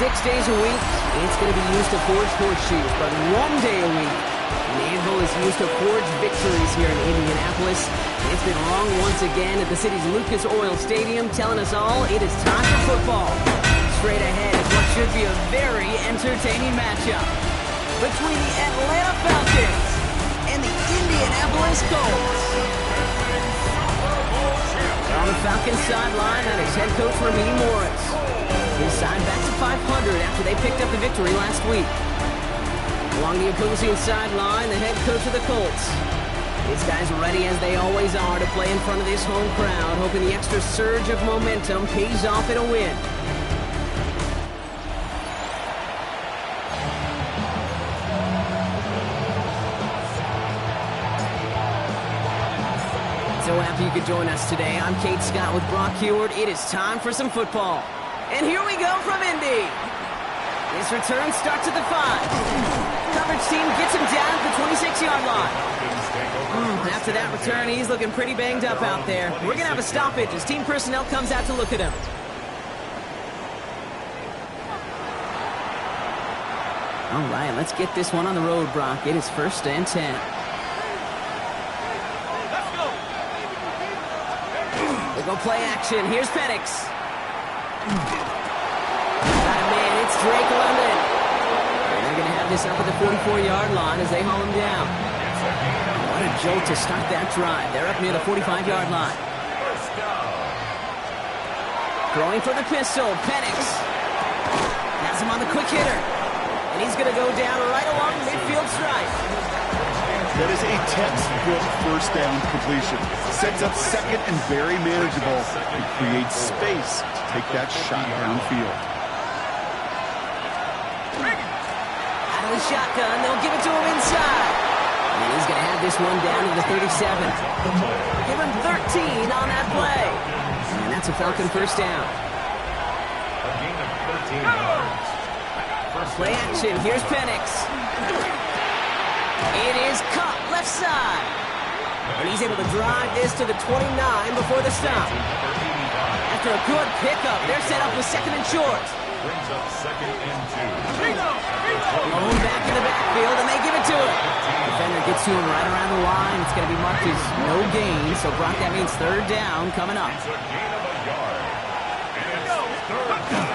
6 days a week, it's going to be used to forge horseshoes, but 1 day a week, an anvil is used to forge victories here in Indianapolis. It's been wrong once again at the city's Lucas Oil Stadium, telling us all it is time for football. Straight ahead is what should be a very entertaining matchup between the Atlanta Falcons and the Indianapolis Colts. On the Falcons sideline, that is head coach Raheem Morris. His side back to 500 after they picked up the victory last week. Along the opposing sideline, the head coach of the Colts. These guys ready as they always are to play in front of this home crowd, hoping the extra surge of momentum pays off in a win. So happy you could join us today. I'm Kate Scott with Brock Heward. It is time for some football. And here we go from Indy. His return starts at the 5. Coverage team gets him down at the 26-yard line. After that return, he's looking pretty banged up out there. We're going to have a stoppage as team personnel comes out to look at him. All right, let's get this one on the road, Brock. It is 1st and 10. They go play action. Here's Penix. Got a man. It's Drake London. And they're going to have this up at the 44-yard line as they haul him down. What a jolt to start that drive. They're up near the 45-yard line. Throwing for the pistol. Penix has him on the quick hitter. And he's going to go down right along the midfield stripe. That is a textbook first down completion. Sets up second and very manageable and creates space to take that shot downfield. Out of the shotgun, they'll give it to him inside. And he's going to have this one down to the 37. Give him 13 on that play. And that's a Falcon first down. A gain of 13 yards. Play action. Here's Penix. It is caught left side. And he's able to drive this to the 29 before the stop. After a good pickup, they're set up with 2nd and short. Brings up 2nd and 2. Thrown back in the backfield, and they give it to him. Defender gets to him right around the line. It's going to be marked as no gain. So, Brock, that means 3rd down coming up. It's a gain of a yard. And it's 3rd down.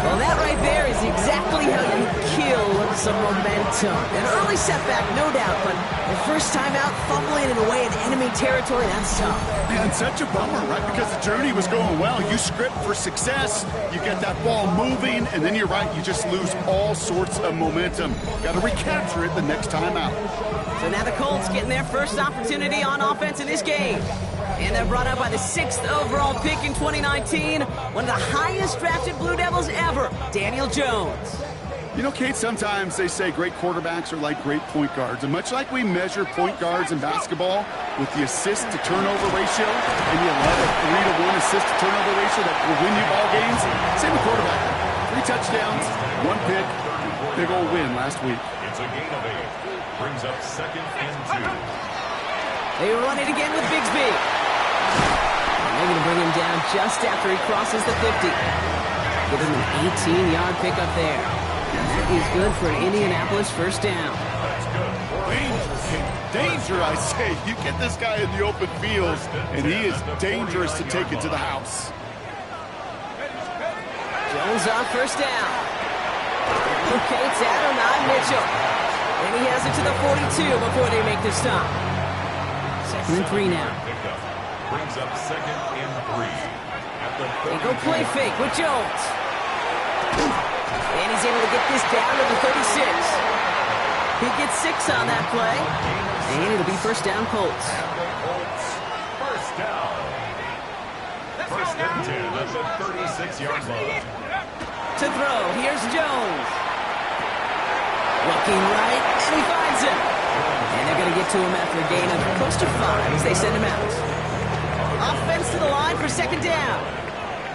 Well, that right there is exactly how you kill some momentum. An early setback, no doubt, but the first time out, fumbling it away in enemy territory, that's tough. Man, such a bummer, right? Because the journey was going well. You script for success, you get that ball moving, and then you're right, you just lose all sorts of momentum. Got to recapture it the next time out. So now the Colts getting their first opportunity on offense in this game. And they're brought up by the 6th overall pick in 2019. One of the highest drafted Blue Devils ever, Daniel Jones. You know, Kate, sometimes they say great quarterbacks are like great point guards. And much like we measure point guards in basketball with the assist-to-turnover ratio, and you love a 3-to-1 assist-to-turnover ratio that will win you ball games, same with quarterback. 3 touchdowns, 1 pick, big old win last week. It's a gain of 8. Brings up 2nd and 2. They run it again with Bigsby. And they're going to bring him down just after he crosses the 50. Give him an 18-yard pickup there. And that is good for an Indianapolis first down. That's good. Danger, I say. You get this guy in the open field, and he is dangerous to take it to the house. Jones on first down. Okay, it's Adonai Mitchell. And he has it to the 42 before they make the stop. 2nd and 3 now. Brings up 2nd and 3. They go play fake with Jones. And he's able to get this down to the 36. He gets 6 on that play. And it'll be first down Colts. First down. 1st and 10 at the 36-yard line. To throw, here's Jones. Looking right, and he finds him. And they're going to get to him after a gain of close to 5 as they send him out. Offense to the line for 2nd down.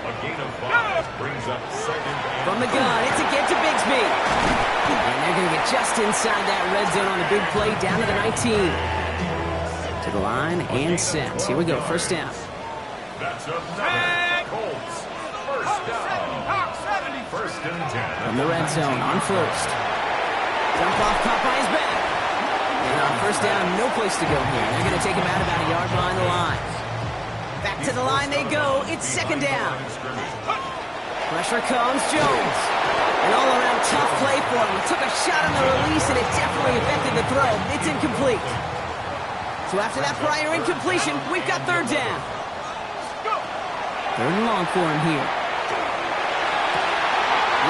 A gain of 5 brings up 2nd and From the gun, it's again to Bigsby. And they're going to get just inside that red zone on a big play down to the 19. To the line and set. Here we go, first down. That's a Colts. First down. First and 10. From the red zone on first. Jump off, caught by his back. And on first down, no place to go here. They're going to take him out about a yard behind the line. Back to the line they go. It's second down. Pressure comes, Jones. An all-around tough play for him. He took a shot on the release, and it definitely affected the throw. It's incomplete. So after that prior incompletion, we've got third down. Third and long for him here.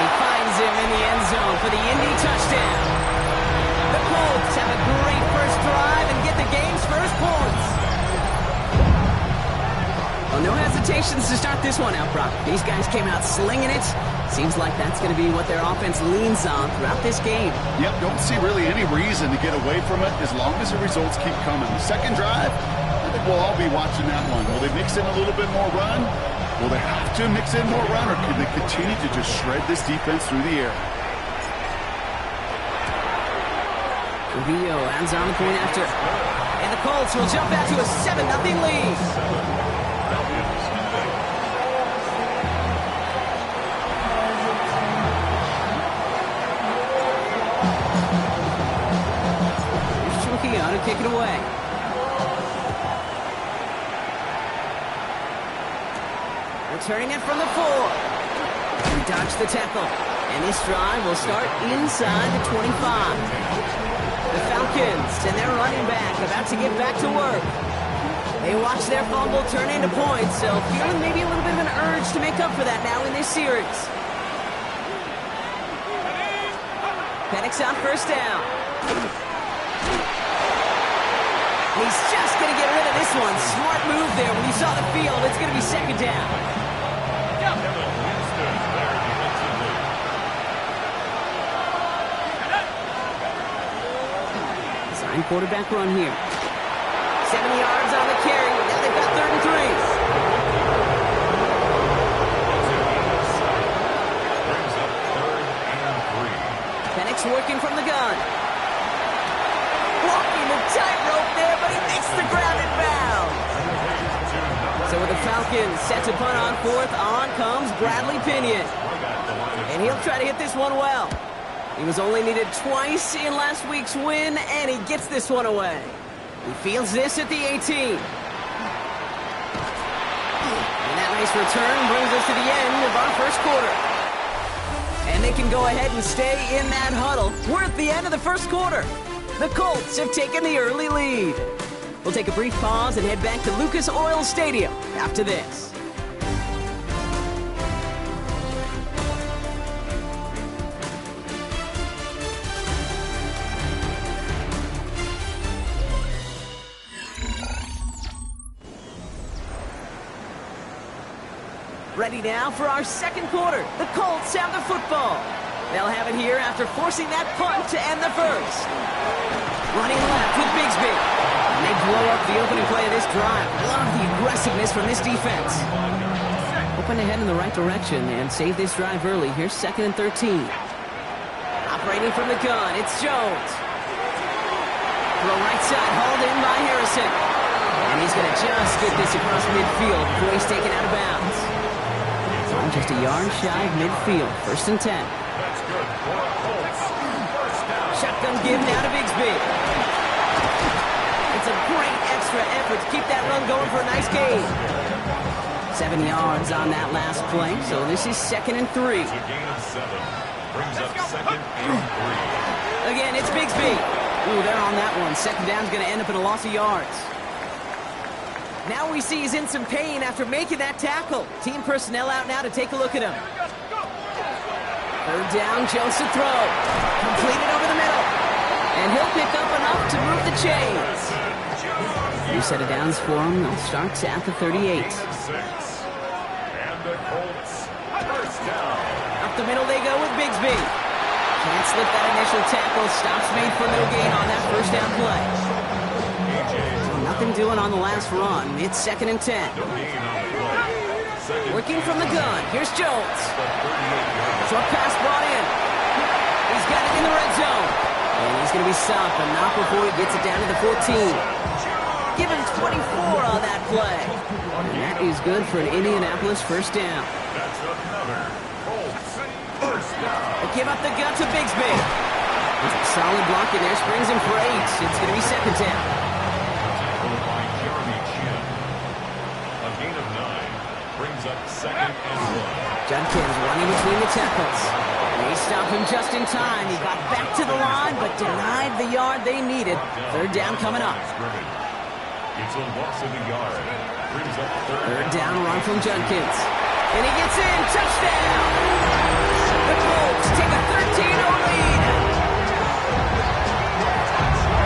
He finds him in the end zone for the Indy touchdown. The Colts have a great first drive and get the game's first points. Well, no hesitations to start this one out, Brock. These guys came out slinging it. Seems like that's going to be what their offense leans on throughout this game. Yep, don't see really any reason to get away from it as long as the results keep coming. The second drive, I think we'll all be watching that one. Will they mix in a little bit more run? Will they have to mix in more run, or can they continue to just shred this defense through the air? Trujillo ends on the point after. And the Colts will jump out to a 7-0 lead. To kick it away. Returning it from the 4. He dodged the tackle. And this drive will start inside the 25. The Falcons and their running back about to get back to work. They watch their fumble turn into points, so feeling maybe a little bit of an urge to make up for that now in this series. Penix on first down. He's just going to get rid of this one. Smart move there. When you saw the field, it's going to be second down. Design quarterback run here. 70 yards on the carry. Now they've got 3rd and 3. Penix working from the gun. Walking the tightrope there, but he makes the ground and bounds. So with the Falcons set to punt on 4th, on comes Bradley Pinion. And he'll try to hit this one well. He was only needed twice in last week's win, and he gets this one away. He fields this at the 18. And that nice return brings us to the end of our first quarter. And they can go ahead and stay in that huddle. We're at the end of the first quarter. The Colts have taken the early lead. We'll take a brief pause and head back to Lucas Oil Stadium after this. Ready now for our second quarter. The Colts have the football. They'll have it here after forcing that punt to end the first. Running left with Bigsby. And they blow up the opening play of this drive. Love the aggressiveness from this defense. Hoping to head in the right direction and save this drive early. Here's 2nd and 13. Operating from the gun, it's Jones. Throw right side, hauled in by Harrison. And he's going to just get this across midfield before he's taken out of bounds. Just a yard shy of midfield. 1st and 10. Shotgun give now to Bigsby. It's a great extra effort to keep that run going for a nice gain. 7 yards on that last play, so this is 2nd and 3. Again, it's Bigsby. Ooh, they're on that one. Second down's going to end up in a loss of yards. Now we see he's in some pain after making that tackle. Team personnel out now to take a look at him. 3rd down, Jones to throw. Completed over the middle. And he'll pick up enough to move the chains. New set of downs for him. They'll start at the 38. And the Colts, first down. Up the middle they go with Bigsby. Can't slip that initial tackle. Stops made for no gain on that first down play. Nothing doing on the last run. It's 2nd and 10. Working from the gun. Here's Jones. Short pass brought in. He's got it in the red zone. And he's going to be stopped, but not before he gets it down to the 14. Give him 24 on that play. And that is good for an Indianapolis first down. That's another Colts first down. They give up the gun to Bigsby. Solid block in there, springs him for 8. It's going to be second down. Tackled by Jeremy Chin. A gain of 9 brings up second and 1. Judkins running between the tackles. They stop him just in time. He got back to the line, but denied the yard they needed. Third down coming up. It's a loss of a yard. Brings up Third down run from Judkins. And he gets in. Touchdown! The Colts take a 13-0 lead.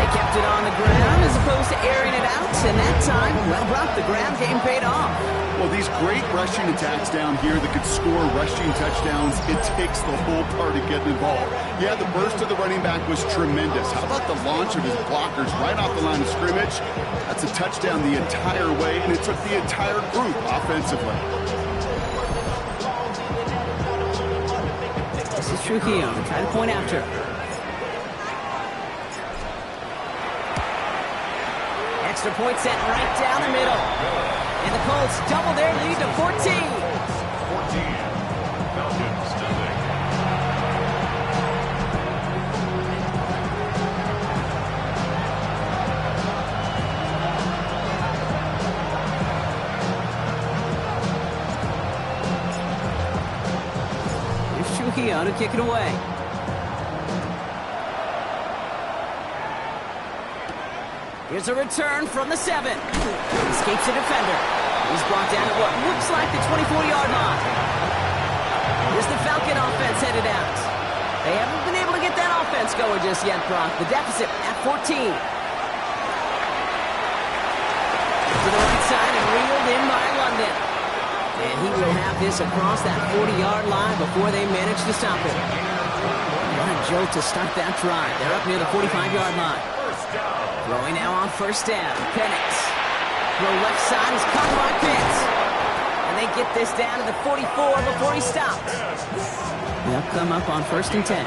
They kept it on the ground as opposed to airing it out. And that time, well, Brock, the ground game paid off. Well, these great rushing attacks down here that could score rushing touchdowns, it takes the whole party getting involved. Yeah, the burst of the running back was tremendous. How about the launch of his blockers right off the line of scrimmage? That's a touchdown the entire way, and it took the entire group offensively. This is Trujillo trying to point after. Extra point set right down the middle. And the Colts double their lead to 14. 14. Falcons to 6. Here's Trujillo to kick it away. Here's a return from the 7. Escapes a defender. He's brought down at what looks like the 24-yard line. Here's the Falcon offense headed out. They haven't been able to get that offense going just yet, Brock. The deficit at 14. To the right side and reeled in by London. And he will have this across that 40-yard line before they manage to stop him. What a jolt to start that drive. They're up near the 45-yard line. Throwing now on first down. Penix. Throw left side is caught by Pitts. And they get this down to the 44 before he stops. They'll come up on first and 10.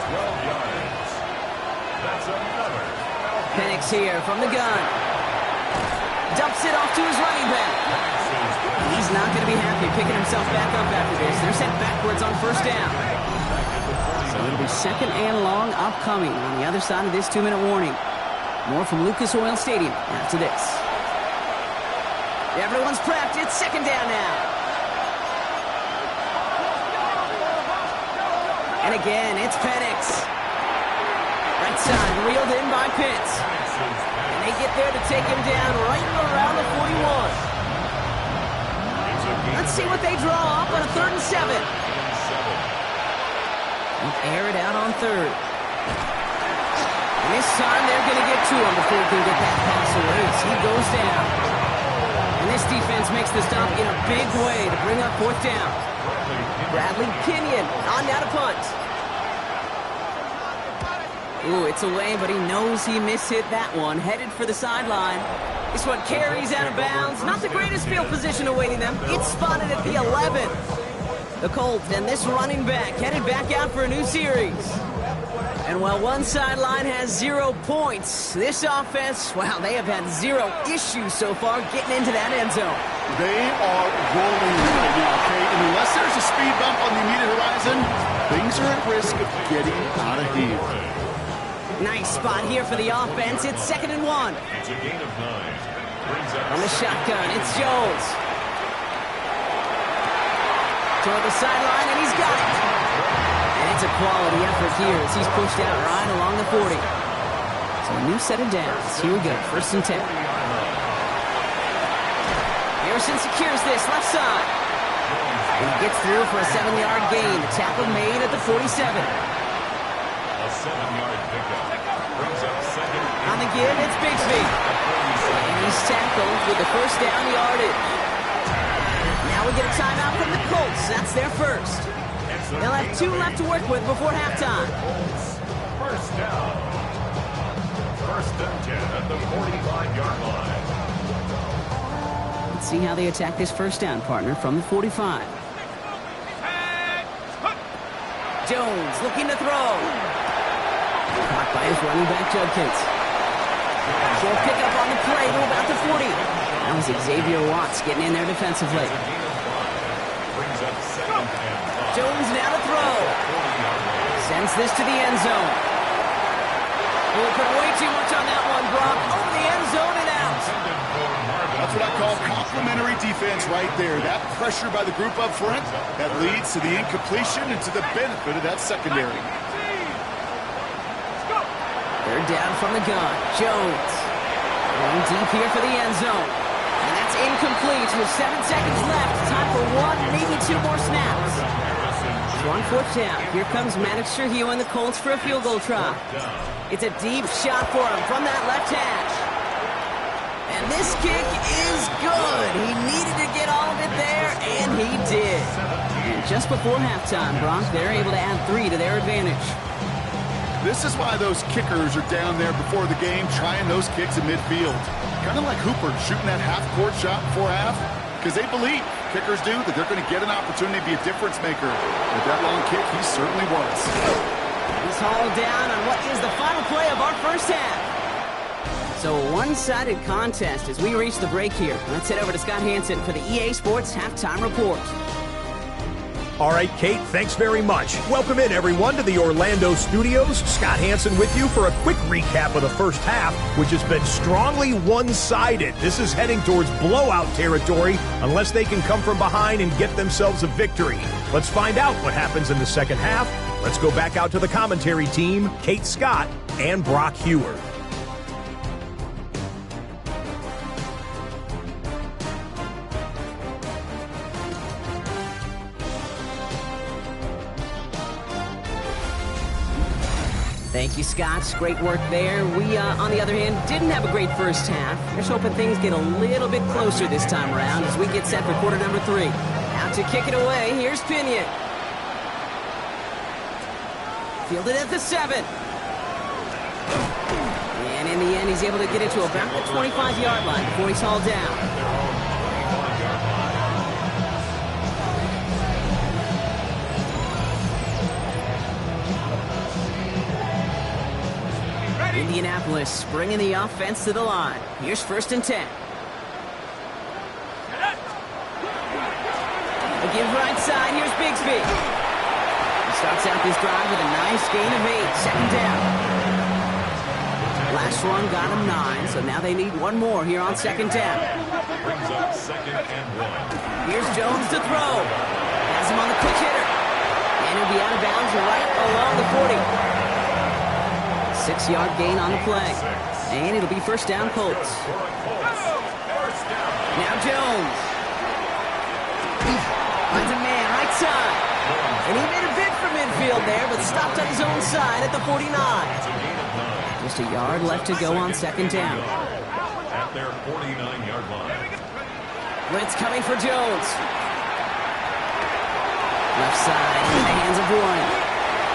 Penix here from the gun. Dumps it off to his running back. He's not going to be happy picking himself back up after this. They're sent backwards on first down. So it'll be second and long upcoming on the other side of this 2-minute warning. More from Lucas Oil Stadium after this. Everyone's prepped. It's second down now. And again, it's Penix. Right side, reeled in by Pitts. And they get there to take him down right around the 41. Let's see what they draw up on a 3rd and 7. And air it out on 3rd. And this time they're going to get to him before he can get that pass away as he goes down. And this defense makes the stop in a big way to bring up 4th down. Bradley Kenyon on down to punt. Ooh, it's away, but he knows he mishit that one. Headed for the sideline. This one carries out of bounds. Not the greatest field position awaiting them. It's spotted at the 11. The Colts and this running back headed back out for a new series. And while one sideline has 0 points, this offense, wow, they have had 0 issues so far getting into that end zone. They are rolling right now, okay? And unless there's a speed bump on the immediate horizon, things are at risk of getting out of hand. Nice spot here for the offense. It's 2nd and 1. It's a gain of 9. Brings up On the shotgun, it's Jones. Toward the sideline, and he's got it. And it's a quality effort here as he's pushed out right along the 40. So a new set of downs. Here we go, 1st and 10. Harrison secures this left side. And he gets through for a 7-yard gain. The tackle made at the 47. a 7-yard pickup. Brings up second. On the give, it's Bigsby. And he's tackled with the first down yardage. Now we get a timeout from the Colts. That's their first. They'll have 2 left to work with before halftime. First down. 1st and 10 at the 45-yard line. Let's see how they attack this first down, partner, from the 45. Jones looking to throw. Caught by his running back, Judkins. Short pickup on the play to about the 40. That was Xavier Watts getting in there defensively. Brings up second and 5. Jones now to throw. Sends this to the end zone. We'll put way too much on that one, Brock. Over the end zone and out. That's what I call complimentary defense right there. That pressure by the group up front, that leads to the incompletion and to the benefit of that secondary. Third down from the gun. Jones. Going deep here for the end zone. And that's incomplete with 7 seconds left. Time for one, maybe 2 more snaps. So on fourth down, here comes Maddox Trujillo and the Colts for a field goal try. It's a deep shot for him from that left hash. And this kick is good. He needed to get all of it there, and he did. And just before halftime, Brock, they're able to add 3 to their advantage. This is why those kickers are down there before the game trying those kicks in midfield. Kind of like Hooper shooting that half-court shot before half, because they believe, kickers do, that they're going to get an opportunity to be a difference maker. With that long kick, he certainly was. He's hauled down on what is the final play of our first half. So a one-sided contest as we reach the break here. Let's head over to Scott Hansen for the EA Sports Halftime Report. All right, Kate, thanks very much. Welcome in, everyone, to the Orlando studios. Scott Hansen with you for a quick recap of the first half, which has been strongly one-sided. This is heading towards blowout territory unless they can come from behind and get themselves a victory. Let's find out what happens in the second half. Let's go back out to the commentary team, Kate Scott and Brock Hewer. Thank you, Scott. Great work there. We, on the other hand, didn't have a great first half. Just hoping things get a little bit closer this time around as we get set for quarter number 3. Out to kick it away. Here's Pinion. Fielded at the 7. And in the end, he's able to get it to about the 25-yard line before he's hauled down. Indianapolis bringing the offense to the line. Here's 1st and 10. Again, right side. Here's Bigsby. He starts out this drive with a nice gain of 8. Second down. Last one got him 9, so now they need one more here on second down. Brings up second and 1. Here's Jones to throw. Has him on the quick hitter. And he'll be out of bounds right along the 40. 6-yard gain on the play. And it'll be first down, Colts. Now Jones. Finds a man, right side. And he made a bid for midfield there, but stopped on his own side at the 49. Just a yard left to go on second down. At their 49-yard line. Blitz coming for Jones. Left side in the hands of Warren.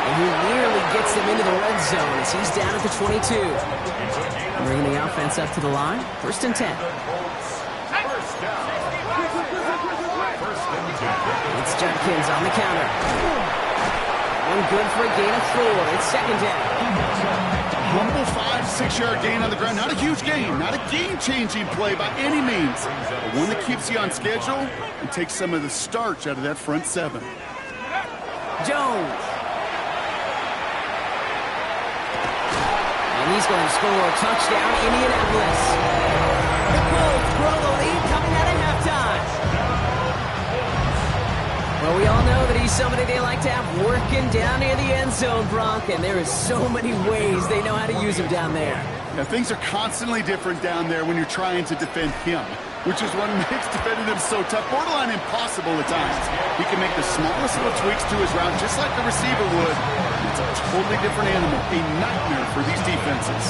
And he nearly gets them into the red zone as he's down at the 22. Bringing the offense up to the line. 1st and 10. It's Judkins on the counter. One good for a gain of 4. It's second down. Humble 5-6-yard gain on the ground. Not a huge gain. Not a game-changing play by any means. But one that keeps you on schedule and takes some of the starch out of that front 7. Jones. And he's going to score a touchdown, Indianapolis. The Colts grow the lead coming out of halftime. Well, we all know that he's somebody they like to have working down near the end zone, Brock, and there is so many ways they know how to use him down there. Now, things are constantly different down there when you're trying to defend him, which is what makes defending him so tough, borderline impossible at times. He can make the smallest little tweaks to his route, just like the receiver would. It's a totally different animal, a nightmare for these defenses.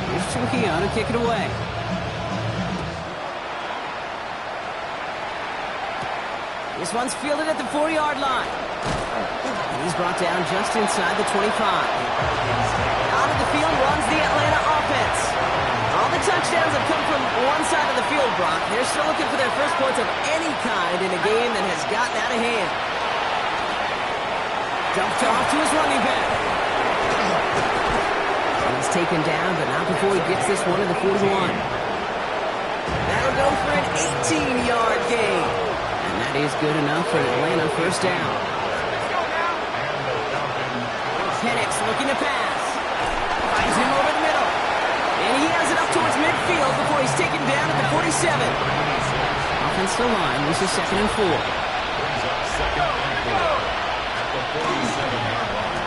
Here's Trujillo to kick it away. This one's fielded at the 4-yard line. And he's brought down just inside the 25. Out of the field runs the Atlanta offense. All the touchdowns have come from one side of the field, Brock. They're still looking for their first points of any kind in a game that has gotten out of hand. Dumped off to his running back. taken down, but not before he gets this one to the 41. That'll go for an 18-yard gain. And that is good enough for an Atlanta first down. Penix looking to pass. Finds him over the middle. And he has it up towards midfield before he's taken down at the 47. Offensive line, this is 2nd and 4. Brings up 2nd and 4 at the 47-yard line.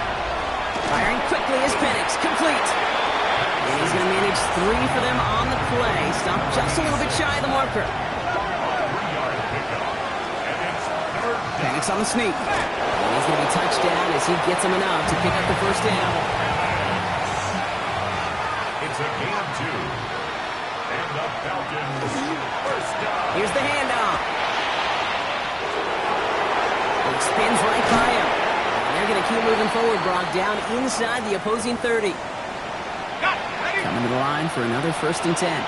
Firing quickly is Penix, complete. And he's going to manage 3 for them on the play. Stopped just a little bit shy of the marker. 3-yard pickup. And it's 3rd down. Penix on the sneak. And he's going to be touched down as he gets him enough to pick up the first down. It's a gain of 2. And the Falcons first down. Here's the handoff. He spins right by him. And they're going to keep moving forward, Brock, down inside the opposing 30. Coming to the line for another 1st and 10.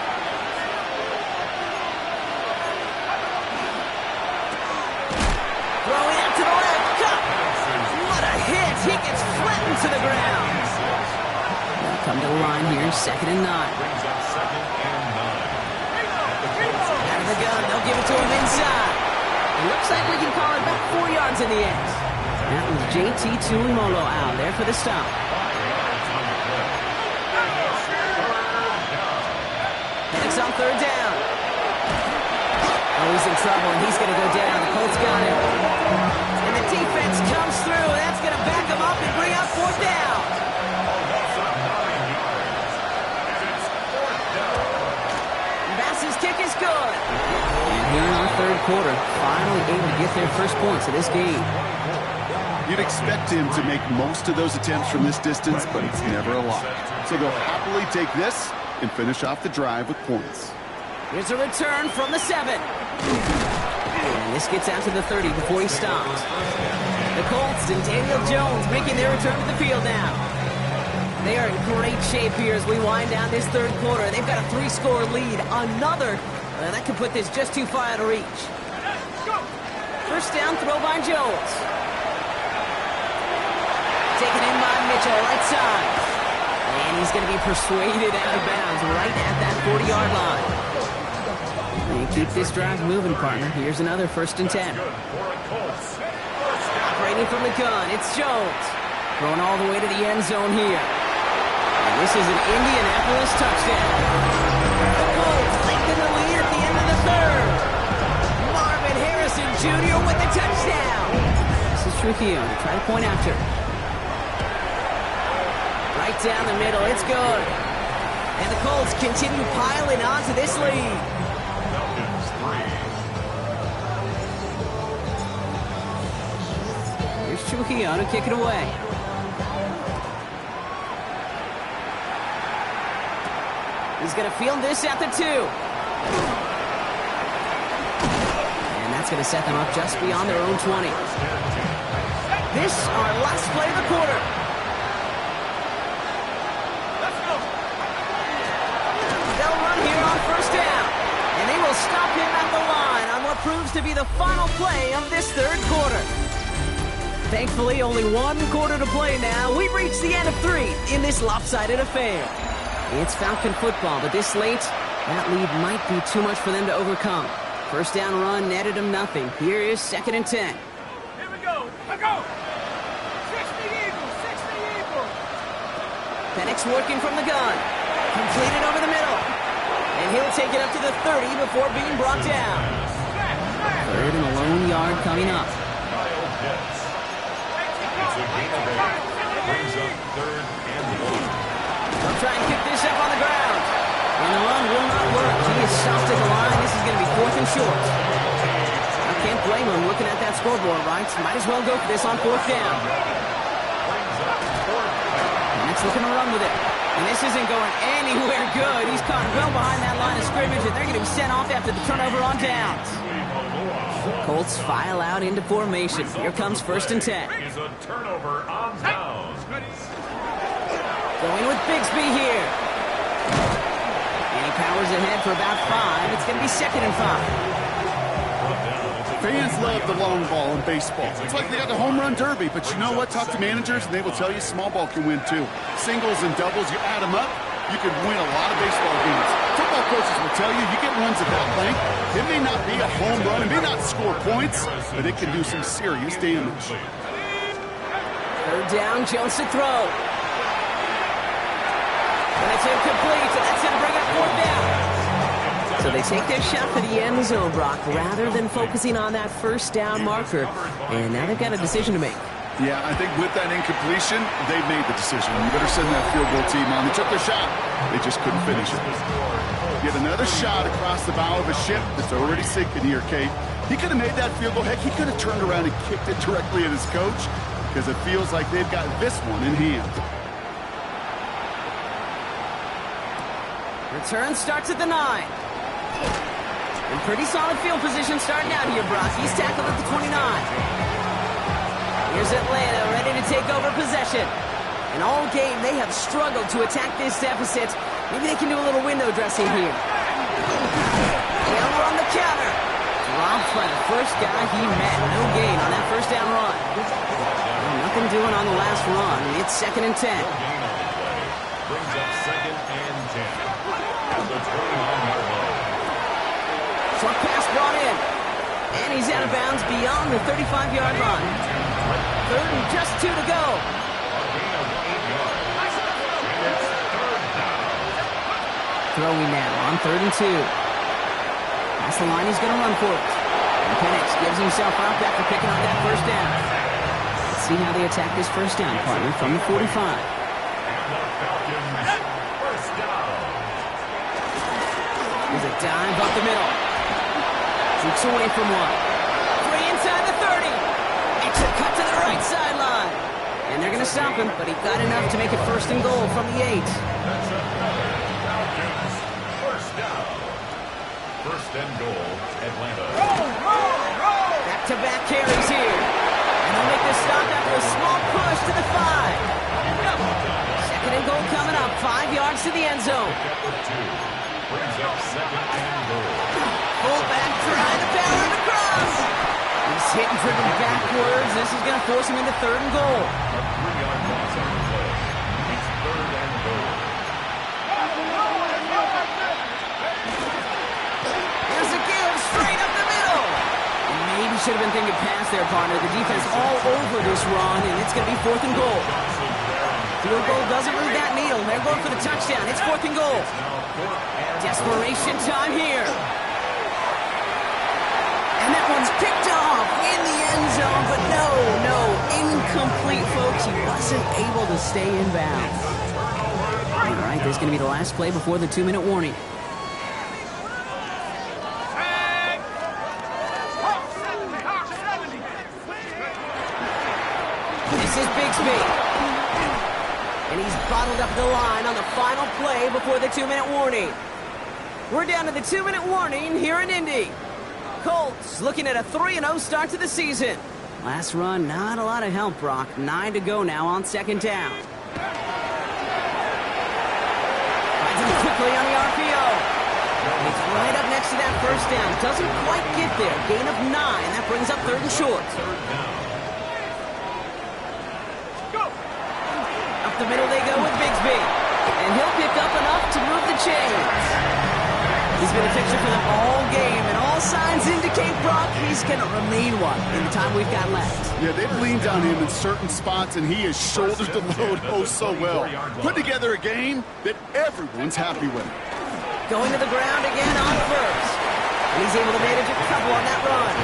Throwing out to the left. Cut. What a hit. He gets flattened to the ground. They'll come to the line here, 2nd and 9. Brings up 2nd and 9. Out of the gun. They'll give it to him inside. It looks like we can call it back 4 yards in the end. That was JT Tuimolo out there for the stop. Penix on 3rd down. Oh, he's in trouble, and he's going to go down. The Colts got him. And the defense comes through. That's going to back him up and bring up 4th down. Bass's kick is good. And here in our 3rd quarter, finally able to get their first points of this game. You'd expect him to make most of those attempts from this distance, but it's never a lot. So they'll happily take this and finish off the drive with points. Here's a return from the 7. And this gets out to the 30 before he stops. The Colts and Daniel Jones making their return to the field now. They are in great shape here as we wind down this 3rd quarter. They've got a 3-score lead. Another that could put this just too far out of reach. First down throw by Jones. Taken in by Mitchell, right side. And he's going to be persuaded out of bounds right at that 40-yard line. And keep this drive moving, partner. Here's another 1st and 10. Operating from the gun, it's Jones. Throwing all the way to the end zone here. And this is an Indianapolis touchdown. The Colts lengthen the lead at the end of the 3rd. Marvin Harrison Jr. with the touchdown. This is Trujillo to try to point after. Right down the middle, it's good. And the Colts continue piling on to this lead. Falcons 3. Here's Trujillo to kick it away. He's going to field this at the 2. And that's going to set them up just beyond their own 20. This, our last play of the quarter. They'll run here on 1st down. And they will stop him at the line on what proves to be the final play of this 3rd quarter. Thankfully, only 1 quarter to play now. We've reached the end of 3 in this lopsided affair. It's Falcon football, but this late, that lead might be too much for them to overcome. First down run netted them nothing. Here is 2nd and 10. Here we go. Let's go. 60 Eagles. Penix working from the gun. Completed over the middle. And he'll take it up to the 30 before being brought down. 3rd and a lone yard coming up. It's a gain of 8. Brings up 3rd and 1. They'll try and kick this up on the ground. And the run will not work. He is stopped at the line. This is going to be 4th and short. I can't blame him looking at that scoreboard, right? Might as well go for this on 4th down. And it's looking to run with it. And this isn't going anywhere good. He's caught well behind that line of scrimmage, and they're going to be sent off after the turnover on downs. Colts file out into formation. Here comes 1st and 10. Is a turnover on downs. Going with Bigsby here. And he powers ahead for about 5. It's going to be 2nd and 5. Fans love the long ball in baseball. It's like they got the home run derby, but you know what? Talk to managers, and they will tell you small ball can win too. Singles and doubles, you add them up, you can win a lot of baseball games. Football coaches will tell you, you get runs at that length. It may not be a home run, it may not score points, but it can do some serious damage. Third down, Jones to throw. And it's incomplete, so that's going to bring up fourth down. So they take their shot for the end zone, Brock, rather than focusing on that first down marker. And now they've got a decision to make. Yeah, I think with that incompletion, they've made the decision. You better send that field goal team on. They took their shot. They just couldn't finish it. Get another shot across the bow of a ship that's already sinking here, Kate. He could have made that field goal. Heck, he could have turned around and kicked it directly at his coach because it feels like they've got this one in hand. Return starts at the 9. And pretty solid field position starting out here, Brock. He's tackled at the 29. Here's Atlanta ready to take over possession. And all game, they have struggled to attack this deficit. Maybe they can do a little window dressing here. Taylor on the counter. Dropped by the first guy he met. No gain on that first down run. Well, nothing doing on the last run. It's 2nd and 10. Brings up 2nd and 10. At the 29-yard line. Short pass brought in. And he's out of bounds beyond the 35-yard line. 3rd and just 2 to go. Throwing now on 3rd and 2. That's the line he's going to run for it. And Penix gives himself up after picking up that first down. Let's see how they attack this first down, partner, from the 45. Here's a dive up the middle. Jukes away from one. 3 inside the 30. Makes a cut to the right sideline. And they're going to stop him, but he got enough to make it 1st and goal from the 8. First and goal, Atlanta. Back-to-back carries here. And they'll make this stop after a small push to the 5. 2nd and goal coming up. 5 yards to the end zone. Brings up 2nd and goal. Fullback trying to power him across. He's hit and driven backwards. This is going to force him into 3rd and goal. A 3-yard loss on the play. It's 3rd and goal. Here's a give straight up the middle. And maybe should have been thinking pass there, partner. The defense all over this run, and it's going to be 4th and goal. Field goal doesn't move that needle. They're going for the touchdown. It's 4th and goal. Desperation time here. And that one's picked off in the end zone, but no, incomplete, folks. He wasn't able to stay in bounds. All right, there's going to be the last play before the 2-minute warning. This is Bigsby. And he's bottled up the line on the final play before the 2-minute warning. We're down to the 2-minute warning here in Indy. Colts looking at a 3-0 start to the season. Last run, not a lot of help, Brock. 9 to go now on 2nd down. Finds him quickly on the RPO. It's right up next to that first down. Doesn't quite get there. Gain of 9. That brings up 3rd and short. Up the middle they go with Bigsby. And he'll pick up enough to move the chains. He's been a fixture for them all game, and all signs indicate, Brock, he's going to remain one in the time we've got left. Yeah, they've leaned on him in certain spots, and he has shouldered the load oh so well. Put together a game that everyone's happy with. Going to the ground again on 1st. And he's able to manage a couple on that run.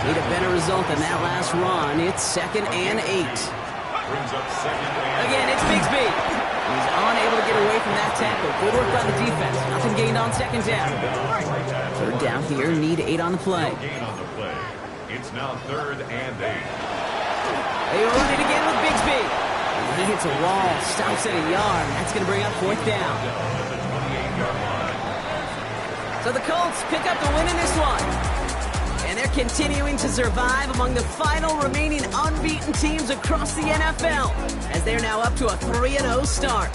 Need a better result than that last run. It's 2nd and 8. Brings up 2nd and Again, it's Bigsby. He's unable to get away from that tackle. Good work by the defense. Nothing gained on 2nd down. 3rd down here. Need 8 on the play. gain on the play. It's now 3rd and 8. They run it again with Bigsby. And he hits a wall. Stops at a yard. And that's going to bring up 4th down. At the 28-yard line. So the Colts pick up the win in this one. And they're continuing to survive among the final remaining unbeaten teams across the NFL, as they're now up to a 3-0 start.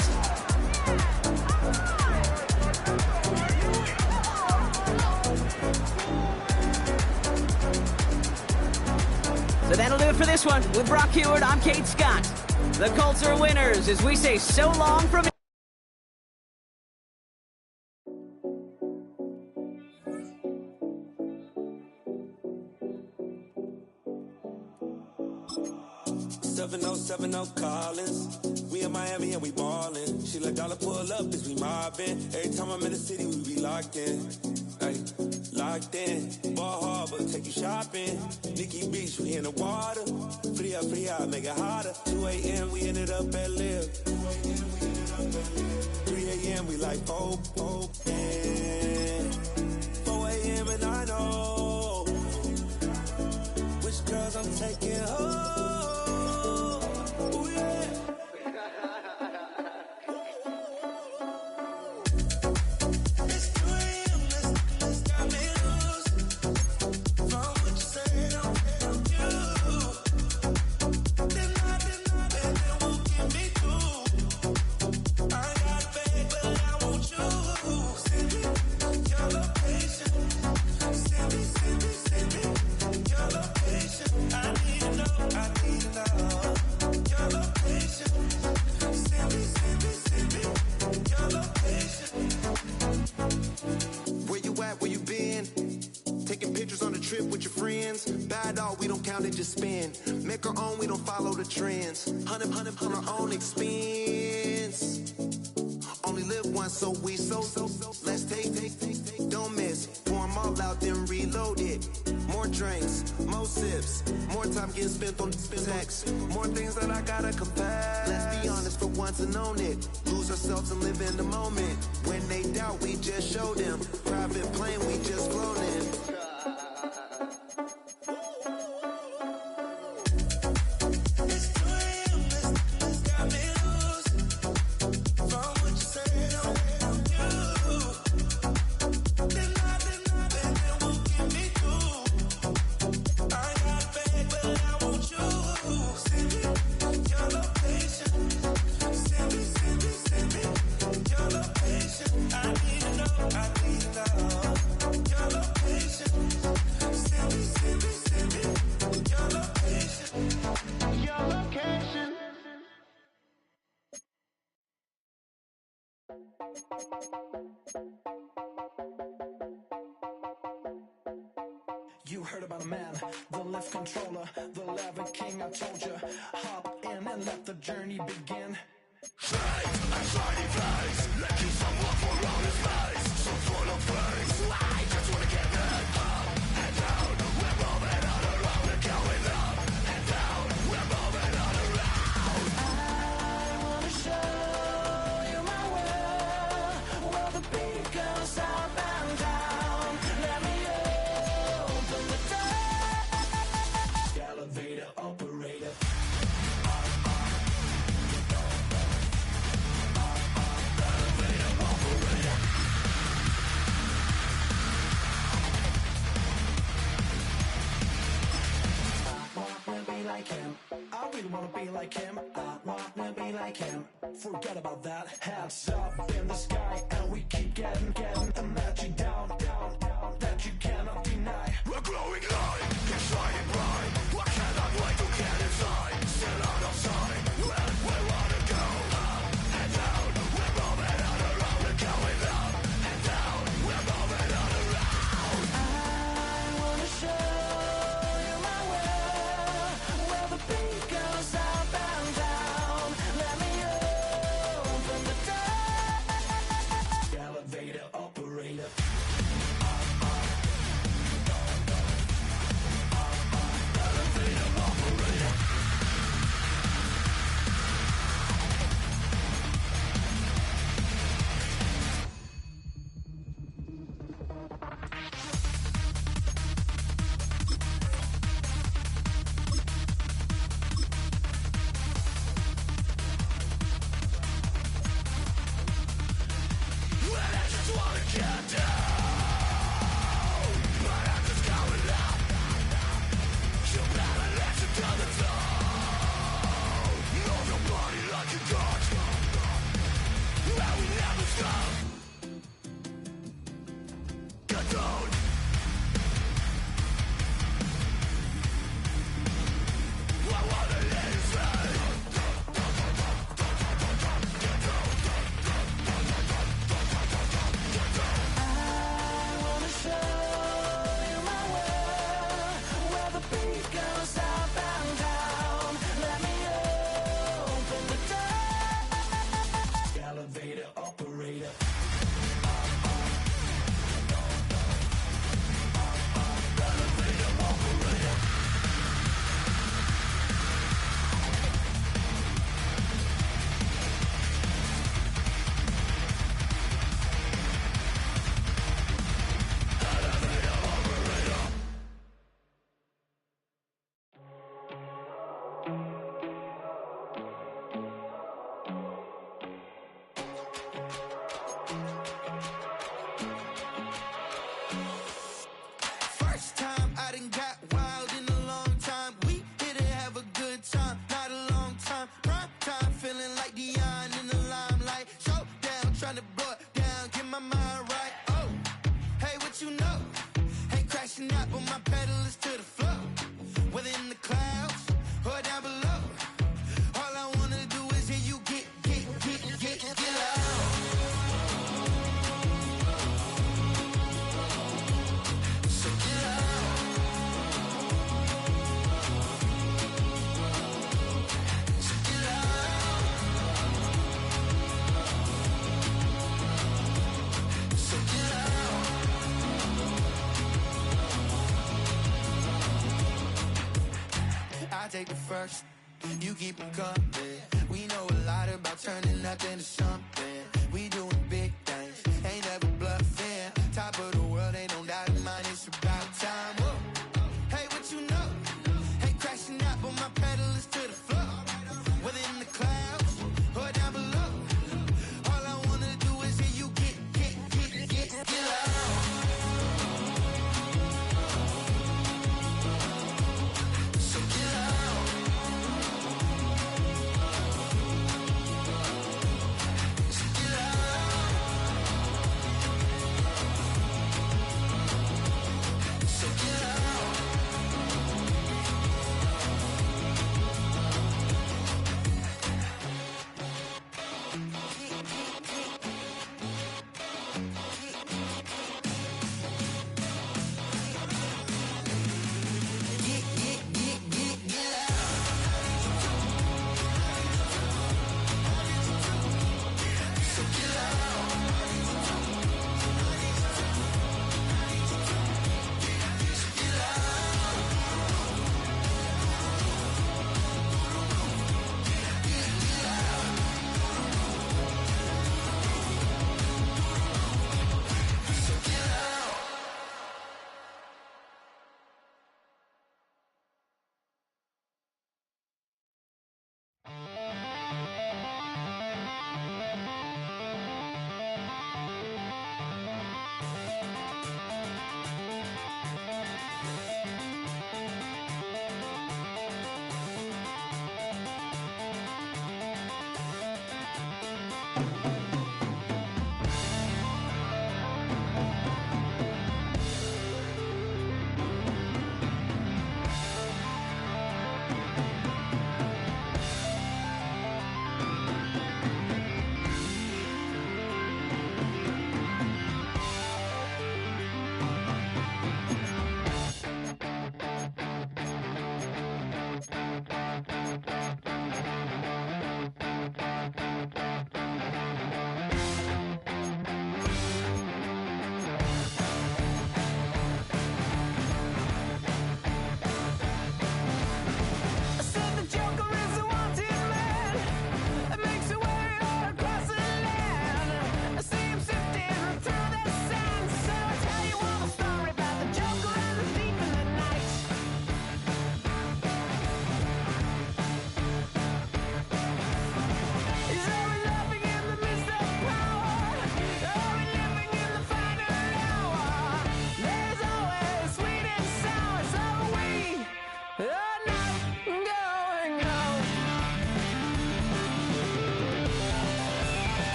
for this one. With Brock Heward, I'm Kate Scott. The Colts are winners as we say so long from... No Collins. We in Miami and we ballin'. She let dollar pull up as we mobbin'. Every time I'm in the city, we be locked in. Ay, locked in. Ball Harbor, take you shopping. Nikki Beach, we in the water. Free up, make it hotter. 2 a.m. we ended up at Live. 3 a.m. we like Pope. 4 a.m. and I know which girls I'm taking home. Just spin, make our own, we don't follow the trends. 100 on our own expense. Only live once, so let's take, don't miss. Pour 'em all out, then reload it. More drinks, more sips, more time getting spent on text. More things that I gotta confess. Let's be honest for once and own it. Lose ourselves and live in the moment. When they doubt, we just show them. Private plane, we just flown in. You heard about a man, the lift controller, the lever king, I told you. Hop in and let the journey begin. Straight and shiny face, making someone for all his face. So full of praise, I just wanna get it up and down. We're moving on around, we're going up and down. We're moving on around. I wanna show you my world, where the beat goes up and down. Let me open the door. Elevator operator. Like him. I really wanna be like him. I wanna be like him. Forget about that. Hands up in the sky, and we keep getting the magic down, that you cannot deny. We're glowing light, keep shining bright. I cannot wait to get inside. Still out of sight. Where we wanna go, up and down. We're moving on around. We're going up and down. We're moving on around. I wanna show. Goes up and down. Let me open the door. Elevator up. my pedal is to the floor. Whether in the clouds or down below. All I wanna do is hear you get loud. So get loud. So get loud. So get loud. I take the first, you keep them coming. We know a lot about turning nothing to something. We doing big things, ain't never bluffing. Top of the world, ain't no doubt in mine, it's about time. Whoa. Hey, what you know? Hey, crashing out, but my pedal is to the floor. Whether in the clouds or down below. All I wanna do is hear you get loud. So get loud. So get loud.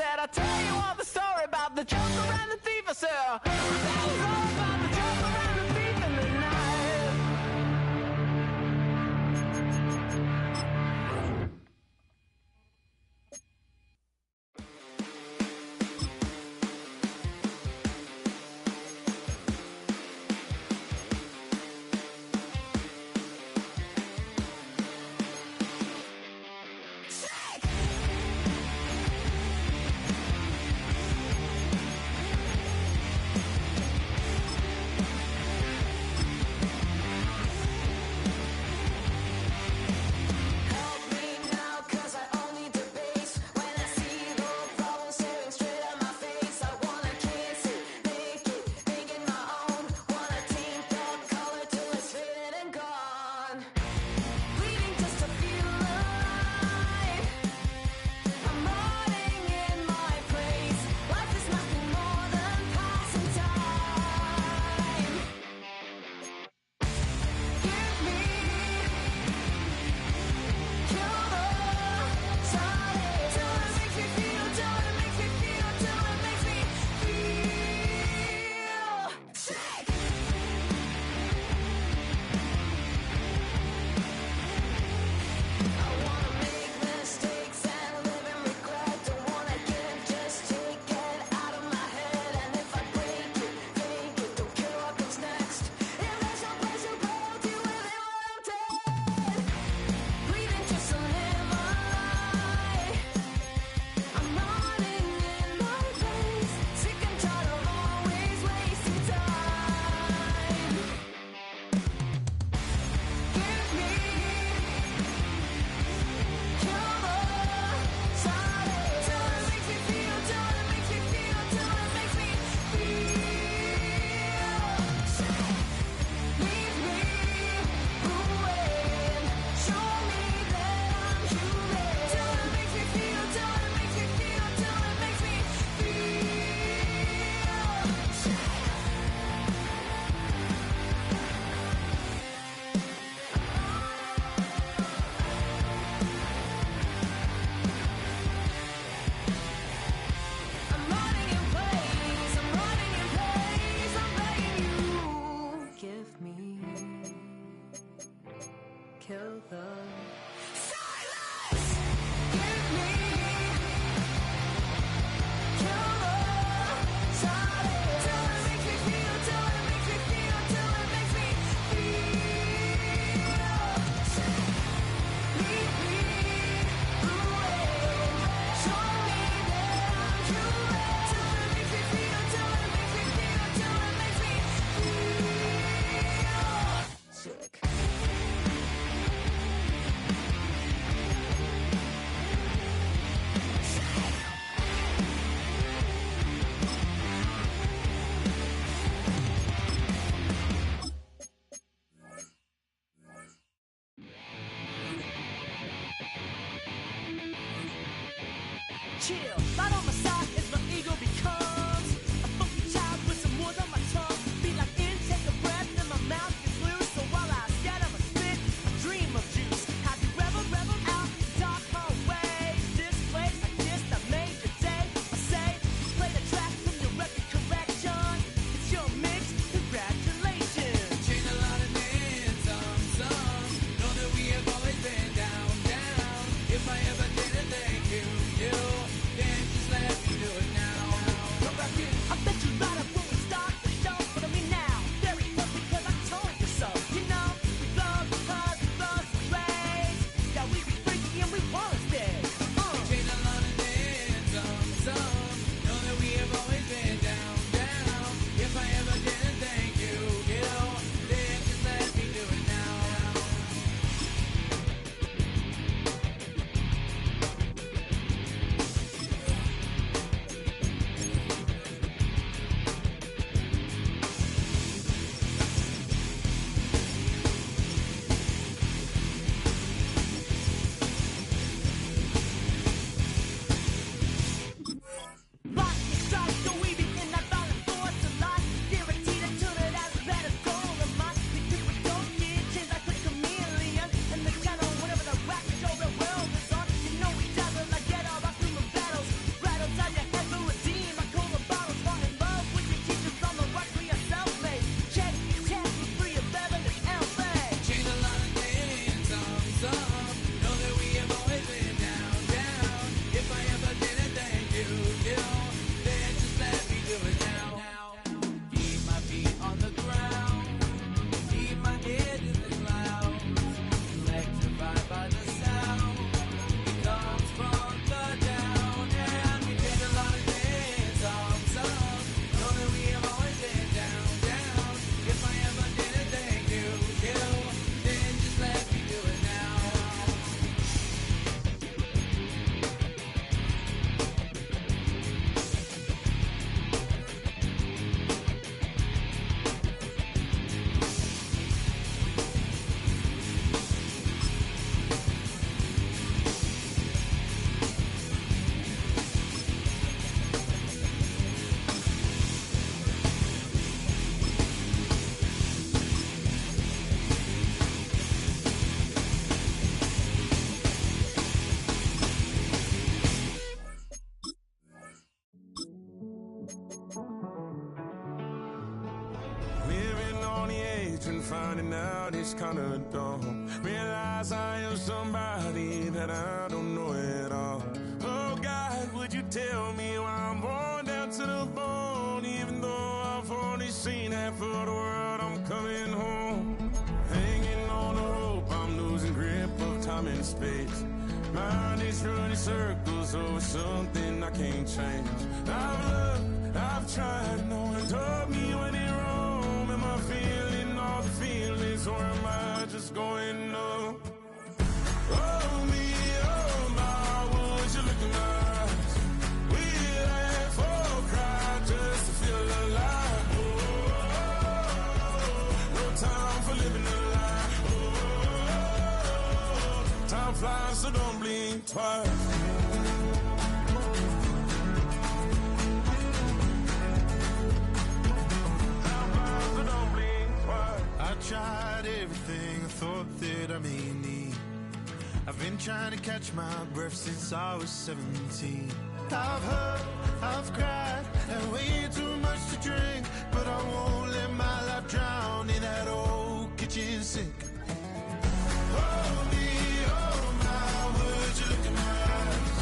said, I'll tell you all the story about the Joker and the thief. I said, that was all about the Joker and the thief in the night. Chill, right on my side is my ego becomes a funky child with some words on my tongue. Be like intake a breath and my mouth gets loose. So while I scatter my spit, I dream of juice. Have you rebel out in dark hallways? This place like this that made the day. I say, play the track from your record collection. It's your mix, congratulations. Changed a lot of names, some know that we have always been down. If I ever did a thank you, then just let finding out it's kinda dumb. Realize I am somebody that I don't know at all. Oh God, would you tell me why I'm born down to the bone? Even though I've only seen half of the world, I'm coming home. Hanging on the rope, I'm losing grip of time and space. Mind is running circles over something I can't change. I've looked, I've tried, no one told me when it wrong. Am I feeling all the feelings, or am I just going numb? Oh me, oh my, would you look in my eyes? We laugh or cry just to feel alive. Oh, no time for living a lie. Oh, time flies, so don't blink twice. I tried everything I thought that I may need. I've been trying to catch my breath since I was 17. I've hurt, I've cried, and way too much to drink, but I won't let my life drown in that old kitchen sink. Oh me, oh my, would you look in my eyes?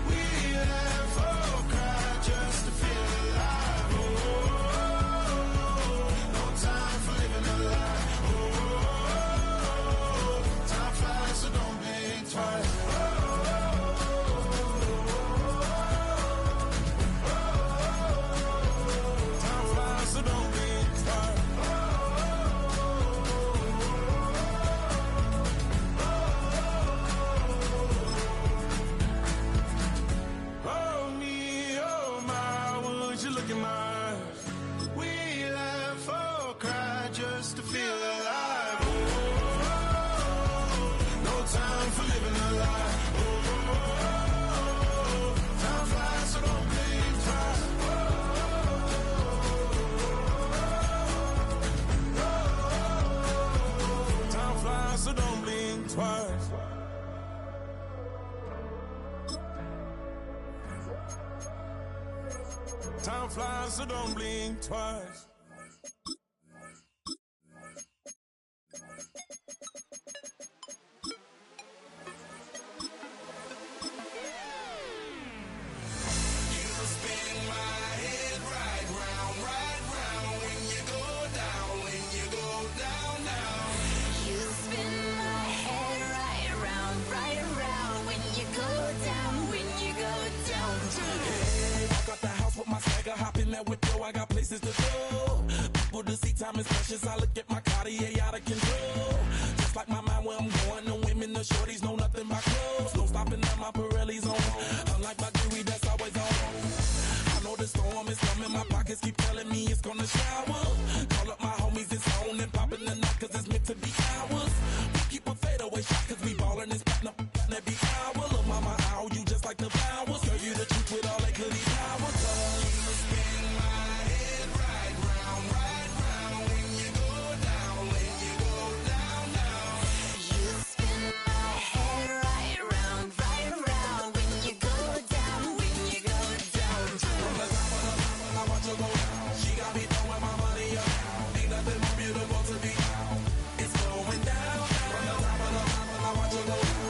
We laugh or cry just to feel alive. Oh, no time for living a lie. Oh, time flies, so don't blink twice. Time flies, so don't blink twice. Oh me, oh my, would you look in my eyes? We laugh or cry just to feel alive. Oh, no time for living a lie. Oh, time flies, so don't blink twice. Time flies, so don't blink twice. Time flies, so don't blink twice. You spin my head right round when you go down, when you go down, down. You spin my head right around when you go down, when you go down. Hey, walk out the house with my swagger, hop in that window, I got places to go. People to see, time is precious, I look at my Cartier out of control. Just like my mind where I'm going, the women, the shorties know nothing but clothes. No stopping at my Pirelli's on, unlike my jewelry that's always on. I know the storm is coming, my pockets keep telling me it's gonna shower. Call up my homies, it's on and popping the night, cause it's meant to be ours. We keep a fadeaway shot, cause we ballin' and spittin' up every hour. Look mama, ow, you just like the flowers. Girl, you the truth with all that goody power. You spin my head right round when you go down, when you go down, down. You spin my head right around when you go down, when you go down. From the top of the mountain, I watch her go down. She got me throwing my money up. Ain't nothing more beautiful to be. It's going down. From the top of the mountain, I watch her go down.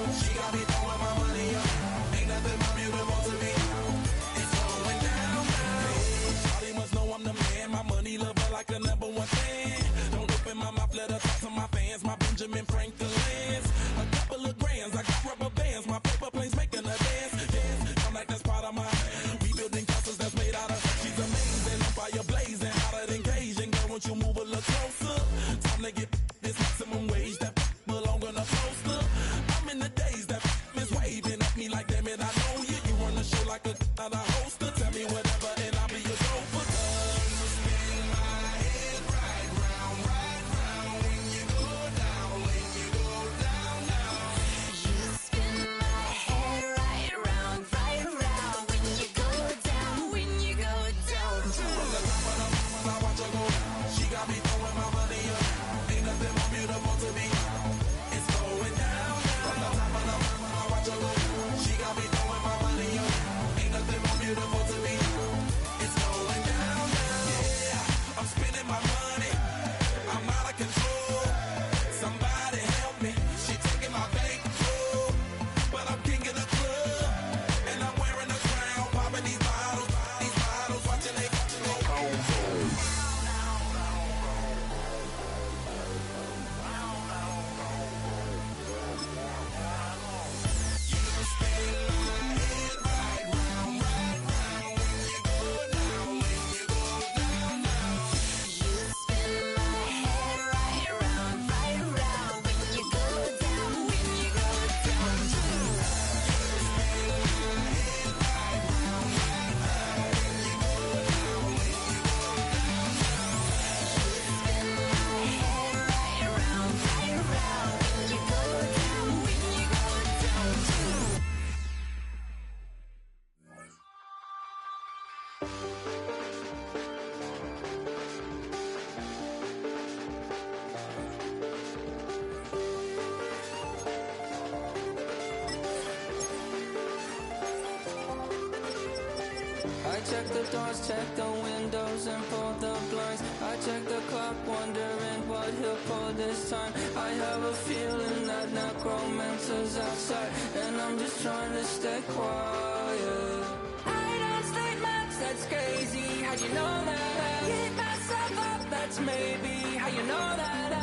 I check the doors, check the windows, and pull the blinds. I check the clock, wondering what he'll pull this time. I have a feeling that necromancer's outside, and I'm just trying to stay quiet. I don't state much, that's crazy. How'd you know that? Keep myself up, that's maybe how you know that.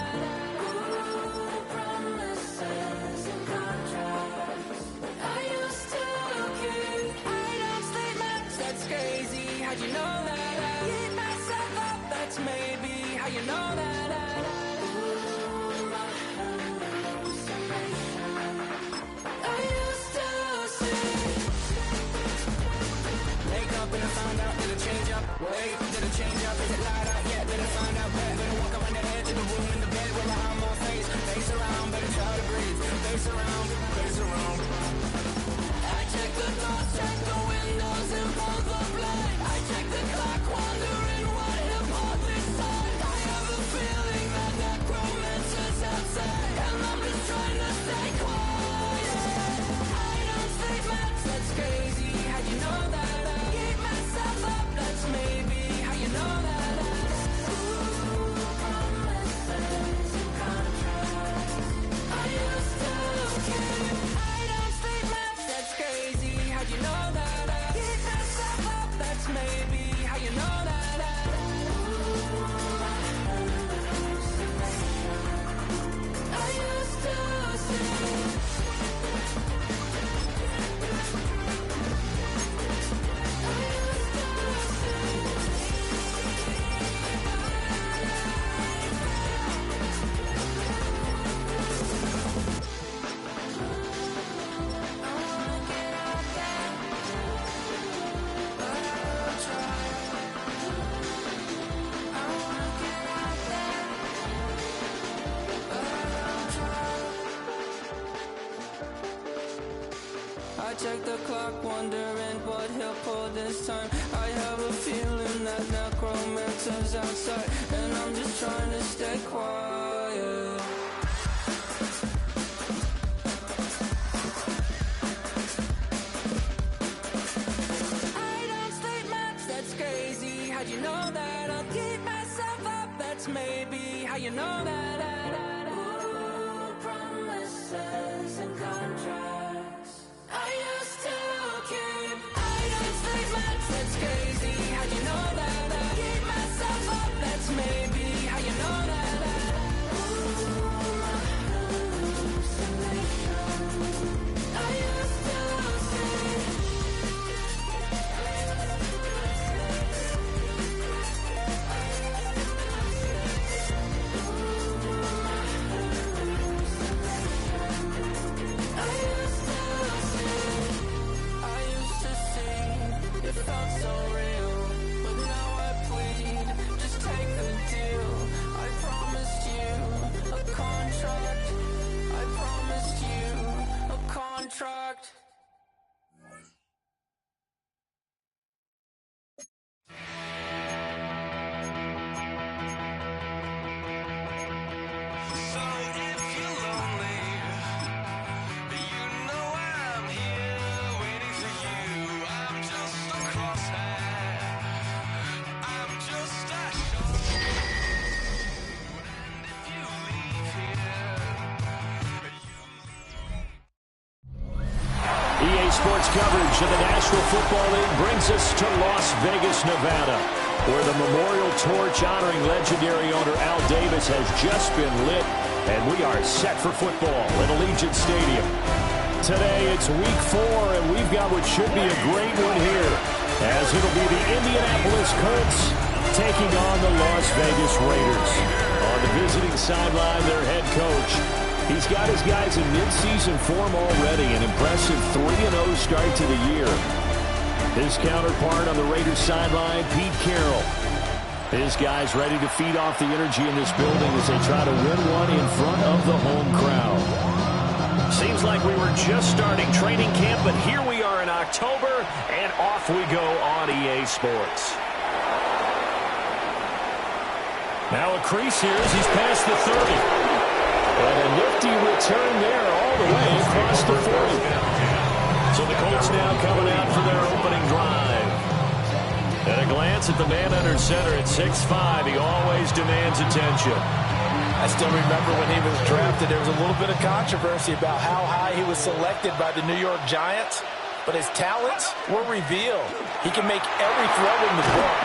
Ooh, promises and contracts I used to keep. I don't state much, that's crazy. How'd you know that? Keep myself up, that's maybe how you know that. Ooh, my hallucination I used to see. Wake up and I found out, did it change up? Wait, did it change up? Is it light out yet? Did it find out where? Better walk around the edge of the room in the bed with my arm on face. Face around, better try to breathe. Face around, face around. I check the doors, check the windows, and pull the blind. I check the clock, wondering what he'll pull this time. I have a feeling that necromancer's outside, and I'm just trying to stay quiet. I don't say much, that's crazy. How'd you know that? Keep myself up, that's maybe how you know that. Ooh, promises and contracts I used to keep. I don't say much, that's crazy. How'd you know that? Keep myself up, that's maybe how you know that. Ooh, my hallucination I used to see. I check the clock, wondering what he'll pull this time. I have a feeling that necromancer's outside, and I'm just trying to stay quiet. I don't state much, that's crazy. How'd you know that? I'll keep myself up, that's maybe how you know that. Ooh, promises and contracts I used to keep. I don't say much, that's crazy. How'd you know that? Keep myself up, that's maybe how you know that. Ooh, my hallucination I used to see. It felt so real, but now I plead, just take the deal. I promised you a contract. I promised you a contract. So if you're lonely, you know I'm here waiting for you. I'm just a crosshair. I'm just a shot. And if you leave here, EA Sports coverage of the National Football League brings us to Las Vegas, Nevada, where the memorial torch honoring legendary owner Al Davis has just been lit, and we are set for football at Allegiant Stadium. Today it's week 4, and we've got what should be a great one here, as it'll be the Indianapolis Colts taking on the Las Vegas Raiders. On the visiting sideline, their head coach. He's got his guys in midseason form already, an impressive 3-0 start to the year. His counterpart on the Raiders sideline, Pete Carroll. His guys ready to feed off the energy in this building as they try to win one in front of the home crowd. Seems like we were just starting training camp, but here we are in October, and off we go on EA Sports. Now a crease here as he's past the 30. And a nifty return there all the way across the 40. So the Colts now coming out for their opening drive. At a glance at the man under center at 6'5", he always demands attention. I still remember when he was drafted, there was a little bit of controversy about how high he was selected by the New York Giants, but his talents were revealed. He can make every throw in the book.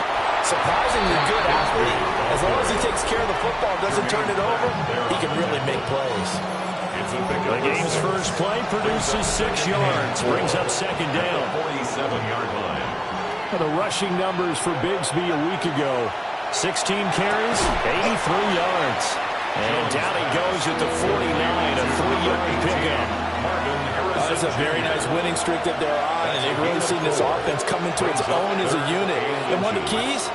Surprisingly good athlete. As long as he takes care of the football, doesn't turn it over, he can really make plays. The game's first play produces 6 yards, brings up second down. 47-yard line. The rushing numbers for Bigsby a week ago. 16 carries, 83 yards. And down he goes at the 49, a 3-yard pickup. That's a very nice winning streak that they're on, and they've really seen this offense come into its own as a unit. And one of the keys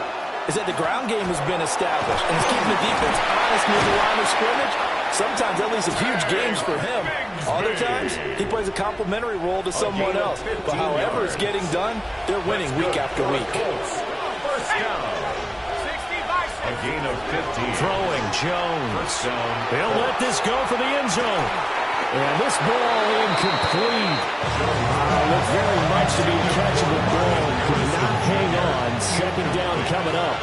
is that the ground game has been established, and it's keeping the defense honest near the line of scrimmage. Sometimes that leads to huge games for him. Other times, he plays a complementary role to someone else. But however it's getting done, they're winning week after week. First down. A gain of 15. Throwing Jones. They'll let this go for the end zone. And this ball incomplete. Looked very much to be a catchable ball. Could not hang on. Second down coming up.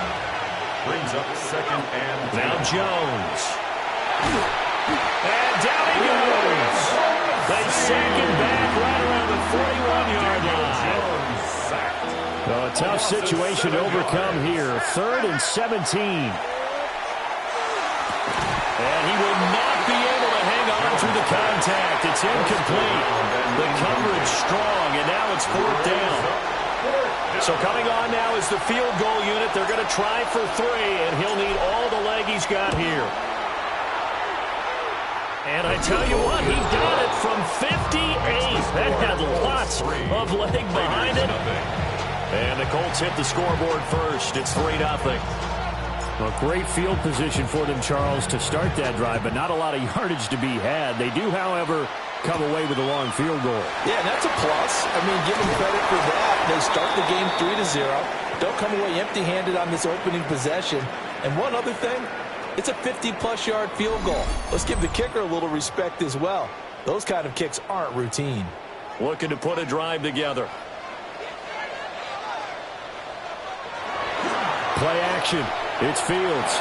Brings up second and 10. Now Jones. And down he goes. They sack him back right around the 41-yard line. A tough situation to overcome here. 3rd and 17. And he will not be able to hang on through the contact. It's incomplete. The coverage strong, and now it's 4th down. So coming on now is the field goal unit. They're going to try for 3, and he'll need all the leg he's got here. And I tell you what, he got it from 58. That had lots of leg behind it. And the Colts hit the scoreboard first. It's 3-0. A great field position for them, Charles, to start that drive, but not a lot of yardage to be had. They do, however, come away with a long field goal. Yeah, that's a plus. I mean, give them credit for that. They start the game 3-0. Don't come away empty-handed on this opening possession. And one other thing, it's a 50-plus yard field goal. Let's give the kicker a little respect as well. Those kind of kicks aren't routine. Looking to put a drive together. Play action. It's Fields.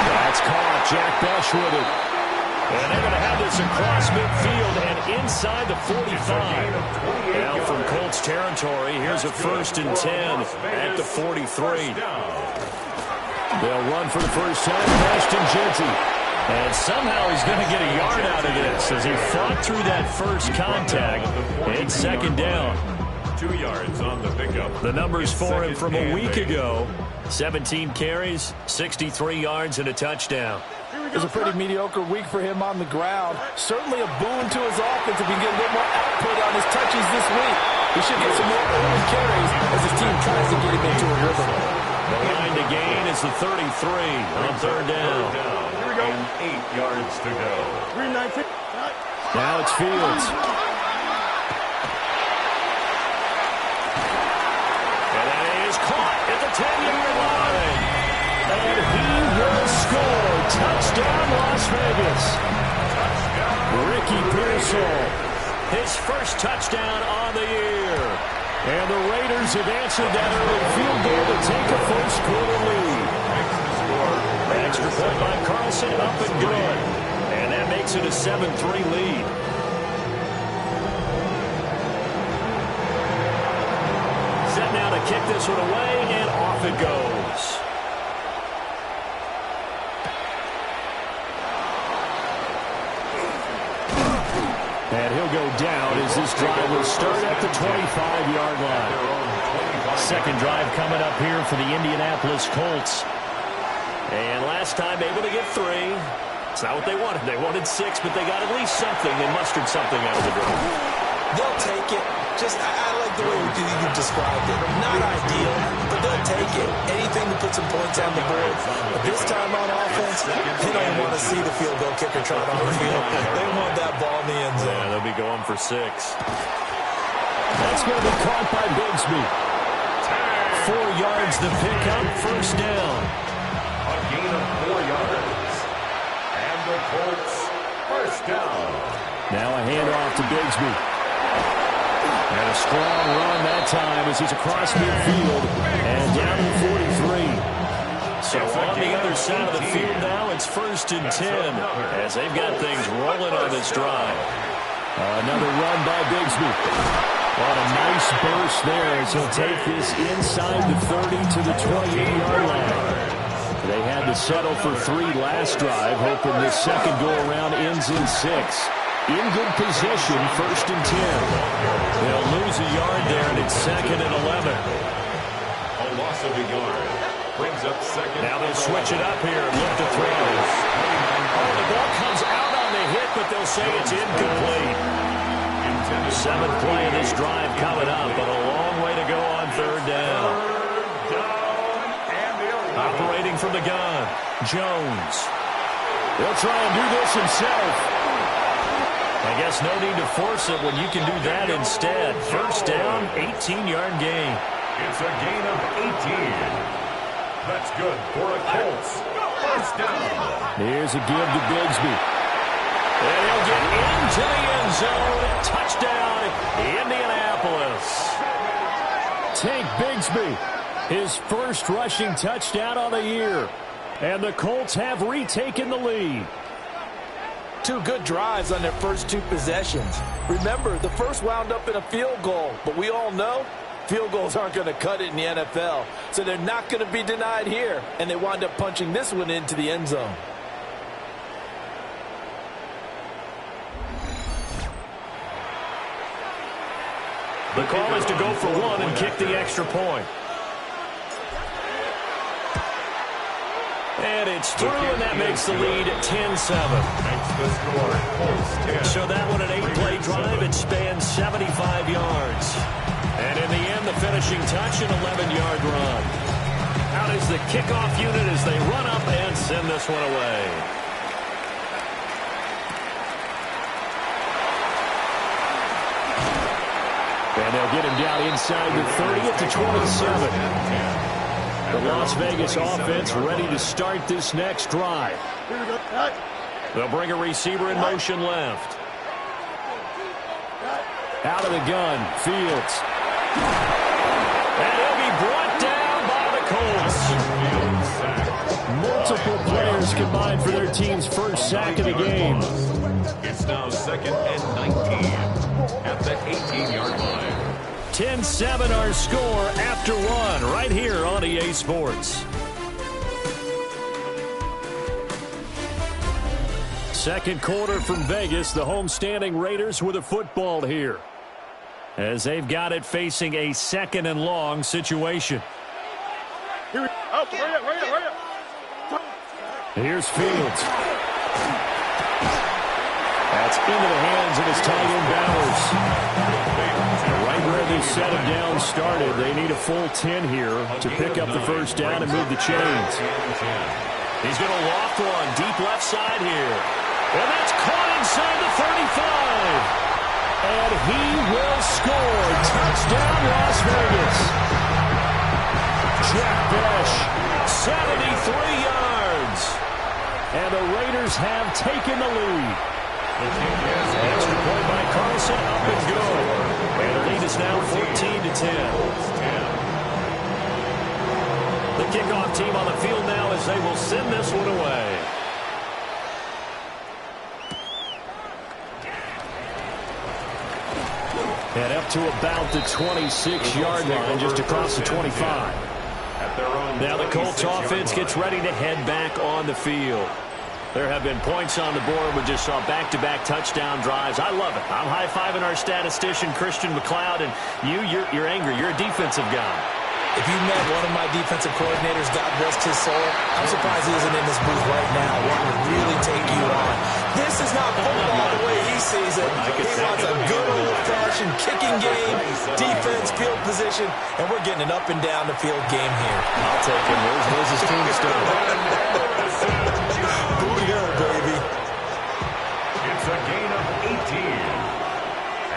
That's caught. Jack Bush with it. And they're going to have this across midfield and inside the 45. Now from Colts territory, here's a 1st and 10 at the 43. They'll run for the first time. Ashton Jeanty. And somehow he's going to get a yard out of this as he fought through that first contact. And second down. 2 yards on the pickup. The numbers for him from a week ago. 17 carries, 63 yards, and a touchdown. It was a pretty mediocre week for him on the ground. Certainly a boon to his offense if he can get a little more output on his touches this week. He should get some more early carries as his team tries to get him into a rhythm. The line to gain is the 33 on 3rd down. Here we go. 8 yards to go. Now it's Fields. And that is caught at the 10-yard line. And he will score. Touchdown, Las Vegas. Ricky Pearsall, his first touchdown on the year. And the Raiders have answered that early field goal to take a first-quarter lead. Extra point by Carlson, up and good. And that makes it a 7-3 lead. Set now to kick this one away, and off it goes. And he'll go down as this drive will start at the 25-yard line. Second drive coming up here for the Indianapolis Colts. And last time able to get 3. It's not what they wanted. They wanted 6, but they got at least something. They mustered something out of the drive. They'll take it. Just, I like the way you described it. Not ideal, but they'll take it. Anything to put some points on the board. But this time on offense, they don't want to see the field goal kicker trot on the field. They want that ball in the end zone. Yeah, they'll be going for 6. That's going to be caught by Bigsby. 4 yards the pickup, first down. A gain of 4 yards. And the Colts, first down. Now a handoff to Bigsby. And a strong run that time as he's across midfield and down to the 43. So on the other side of the field now, it's 1st and 10 as they've got things rolling on this drive. Another run by Bigsby. What a nice burst there as he'll take this inside the 30 to the 28-yard line. They had to settle for 3 last drive, hoping this second go-around ends in 6. In good position, 1st and 10. They'll lose a yard there, and it's 2nd and 11. A loss of a yard. Brings up 2nd. Now they'll switch it up here and look to throw. Oh, the ball comes out on the hit, but they'll say it's incomplete. 7th play of this drive coming up, but a long way to go on 3rd down. Operating from the gun, Jones. He'll try and do this himself. I guess no need to force it when you can do that instead. 1st down, 18-yard gain. It's a gain of 18. That's good for a Colts. 1st down. Here's a give to Bigsby. And he'll get into the end zone. Touchdown, Indianapolis. Tank Bigsby, his first rushing touchdown on the year. And the Colts have retaken the lead. 2 good drives on their first 2 possessions. Remember, the first wound up in a field goal, but we all know field goals aren't going to cut it in the NFL, so they're not going to be denied here, and they wind up punching this one into the end zone. The call is to go for 1 and kick the extra point. And it's through, and that makes the lead 10-7. So that one, an 8-play drive. It spans 75 yards. And in the end, the finishing touch, an 11-yard run. Out is the kickoff unit as they run up and send this one away. And they'll get him down inside the 30 at the 27. The Las Vegas offense ready to start this next drive. They'll bring a receiver in motion left. Out of the gun, Fields. And he'll be brought down by the Colts. Multiple players combined for their team's first sack of the game. It's now 2nd and 19 at the 18-yard line. 10-7 our score after 1 right here on EA Sports. Second quarter from Vegas. The homestanding Raiders with a football here, as they've got it facing a 2nd and long situation. Here's Fields. That's into the hands of his tight end Bowers. Right where they set him down started, they need a full 10 here to pick up the first down and move the chains. He's going to loft one deep left side here. And that's caught inside the 35. And he will score. Touchdown, Las Vegas. Jack Bush, 73 yards. And the Raiders have taken the lead. Extra point by Carlson, up and good. And the lead is now 14-10. The kickoff team on the field now as they will send this one away. And up to about the 26-yard line, just across the 25. Now the Colts offense gets ready to head back on the field. There have been points on the board. We just saw back-to-back touchdown drives. I love it. I'm high-fiving our statistician, Christian McLeod, and you're angry. You're a defensive guy. If you met one of my defensive coordinators, God rest his soul, I'm surprised he isn't in this booth right now wanting to really take you on. This is not football the way he sees it. He wants a good old-fashioned kicking game, defense, field position, and we're getting an up-and-down-the-field game here. I'll take him. Where's his tombstone? Booty go, baby. It's a gain of 18.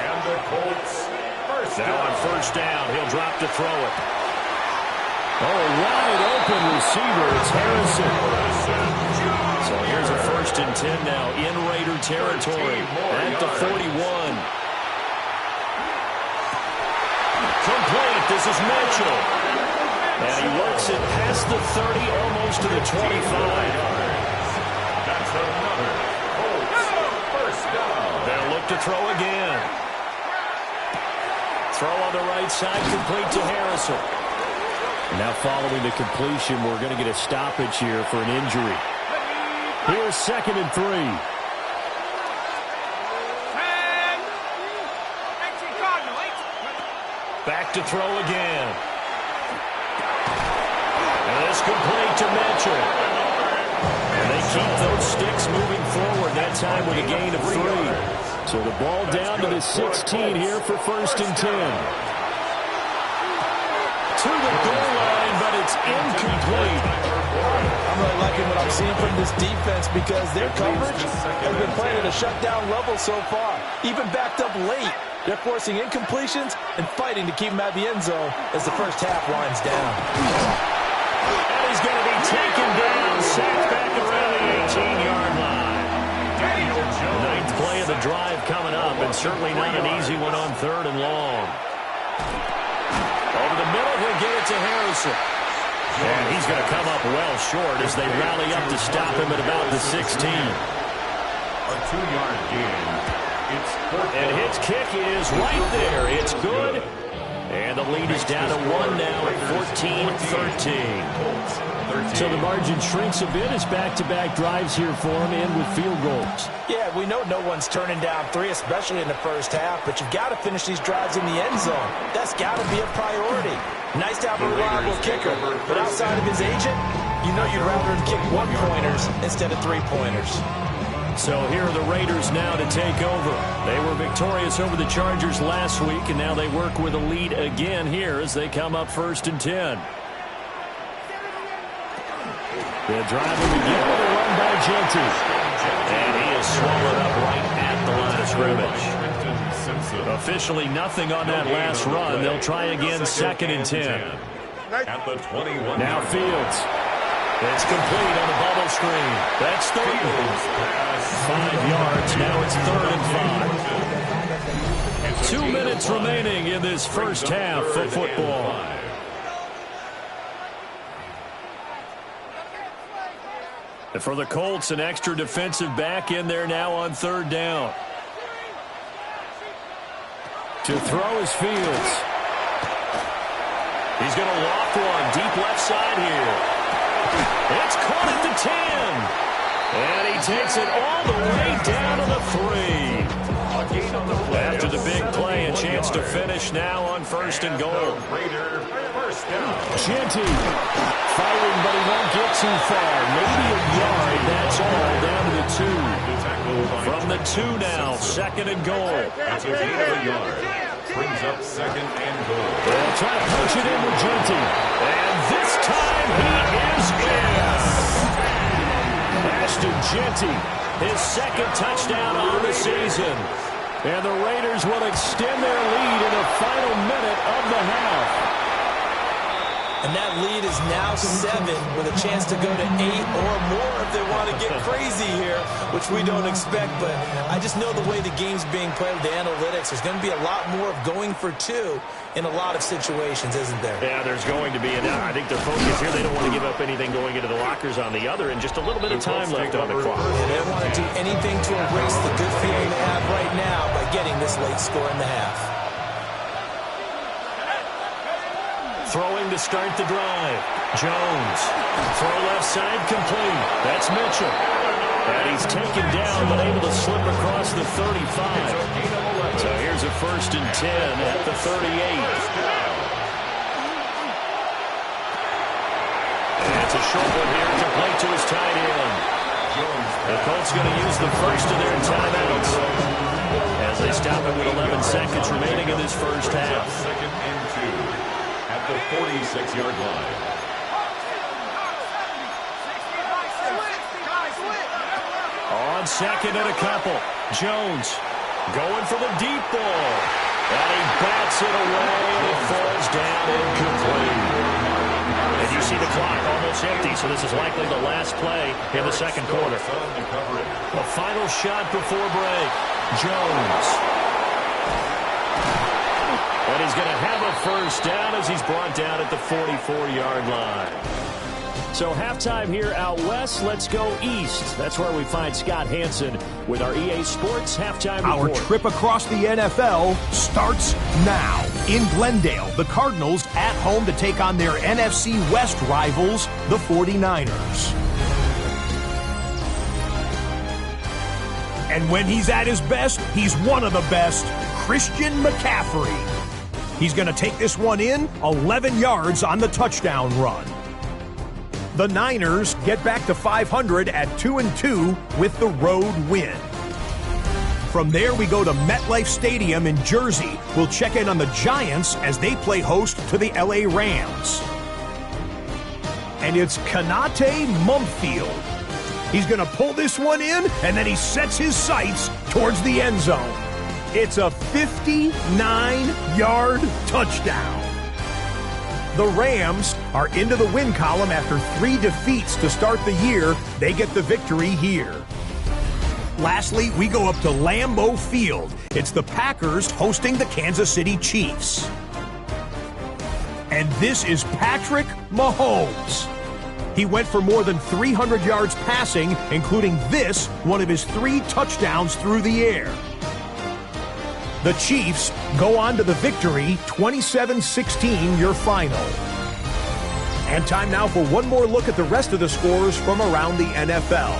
And the Colts first now down. on first down, he'll drop to throw it. Oh, wide open receiver. It's Harrison. So here's a 1st and 10 now in Raider territory at the 41. Complete. This is Mitchell. And he works it past the 30, almost to the 25. That's another Colts first down. They'll look to throw again. Throw on the right side, complete to Harrison. Now following the completion, we're going to get a stoppage here for an injury. Here's 2nd and 3. Back to throw again. And this complete to Mitchell. And they keep those sticks moving forward, that time with a gain of 3. So the ball down to the 16 here for 1st and 10. To the goal line, but it's incomplete. I'm really liking what I'm seeing from this defense because their coverage has been playing at a shutdown level so far. Even backed up late, they're forcing incompletions and fighting to keep them at the end zone as the first half winds down. And he's going to be taken down, sacked back around the 18-yard line. Ninth play of the drive coming up, and certainly not an easy one on 3rd and long. Over the middle, he'll get it to Harrison. And he's going to come up well short as they rally up to stop him at about the 16. A 2-yard gain. And his kick is right there. It's good. And the lead is down to 1 now at 14-13. So the margin shrinks a bit as back-to-back drives here for him, and with field goals. Yeah, we know no one's turning down 3, especially in the first half, but you've got to finish these drives in the end zone. That's got to be a priority. Nice to have a reliable kicker, but outside of his agent, you know you'd rather him kick 1-pointers instead of 3-pointers. So here are the Raiders now to take over. They were victorious over the Chargers last week, and now they work with a lead again here as they come up 1st and 10. The drive will begin with a run by Genty. And he is swallowed up right at the line of scrimmage. Officially nothing on that last run. They'll try again 2nd and 10. At the 21. Now Fields. It's complete on the bubble screen. That's 3. 5 yards. Now it's 3rd and 5. 2 minutes remaining in this first half of football. And for the Colts, an extra defensive back in there now on 3rd down. To throw is Fields. He's going to loft one deep left side here. It's caught at the 10. And he takes it all the way down to the 3. After the big play, a chance to finish now on 1st and goal. Genty fighting, but he won't get too far. Maybe a yard, that's all, down to the 2. From the 2 now, 2nd and goal. That's a gain of a yard. Brings up 2nd and goal. They'll try to punch it in with Genty. And this time he is in. Ashton Genty, his 2nd touchdown on the season. And the Raiders will extend their lead in the final minute of the half. And that lead is now 7 with a chance to go to 8 or more if they want to get crazy here, which we don't expect. But I just know the way the game's being played with the analytics, there's going to be a lot more of going for 2 in a lot of situations, isn't there? Yeah, there's going to be. And I think their focus here, they don't want to give up anything going into the lockers on the other, and just a little bit of time left on the clock. And they don't want to do anything to erase the good feeling they have right now by getting this late score in the half. Throwing to start the drive. Jones. Throw left side complete. That's Mitchell. And he's taken down but able to slip across the 35. So here's a 1st and 10 at the 38. And it's a short one here, complete to his tight end. The Colts going to use the first of their timeouts as they stop it with 11 seconds remaining in this first half. 2nd and 2. At the 46-yard line. On 2nd and a couple. Jones going for the deep ball. And he bats it away, and it falls down incomplete. And you see the clock almost empty, so this is likely the last play in the 2nd quarter. A final shot before break. Jones. And he's going to have a first down as he's brought down at the 44-yard line. So halftime here out west. Let's go east. That's where we find Scott Hansen with our EA Sports halftime report. Our trip across the NFL starts now. In Glendale, the Cardinals at home to take on their NFC West rivals, the 49ers. And when he's at his best, he's one of the best, Christian McCaffrey. He's going to take this one in, 11 yards on the touchdown run. The Niners get back to 500 at 2-2 with the road win. From there, we go to MetLife Stadium in Jersey. We'll check in on the Giants as they play host to the LA Rams. And it's Kanate Mumpfield. He's going to pull this one in, and then he sets his sights towards the end zone. It's a 59-yard touchdown. The Rams are into the win column after 3 defeats to start the year. They get the victory here. Lastly, we go up to Lambeau Field. It's the Packers hosting the Kansas City Chiefs. And this is Patrick Mahomes. He went for more than 300 yards passing, including this, one of his 3 touchdowns through the air. The Chiefs go on to the victory, 27-16 your final. And time now for one more look at the rest of the scores from around the NFL.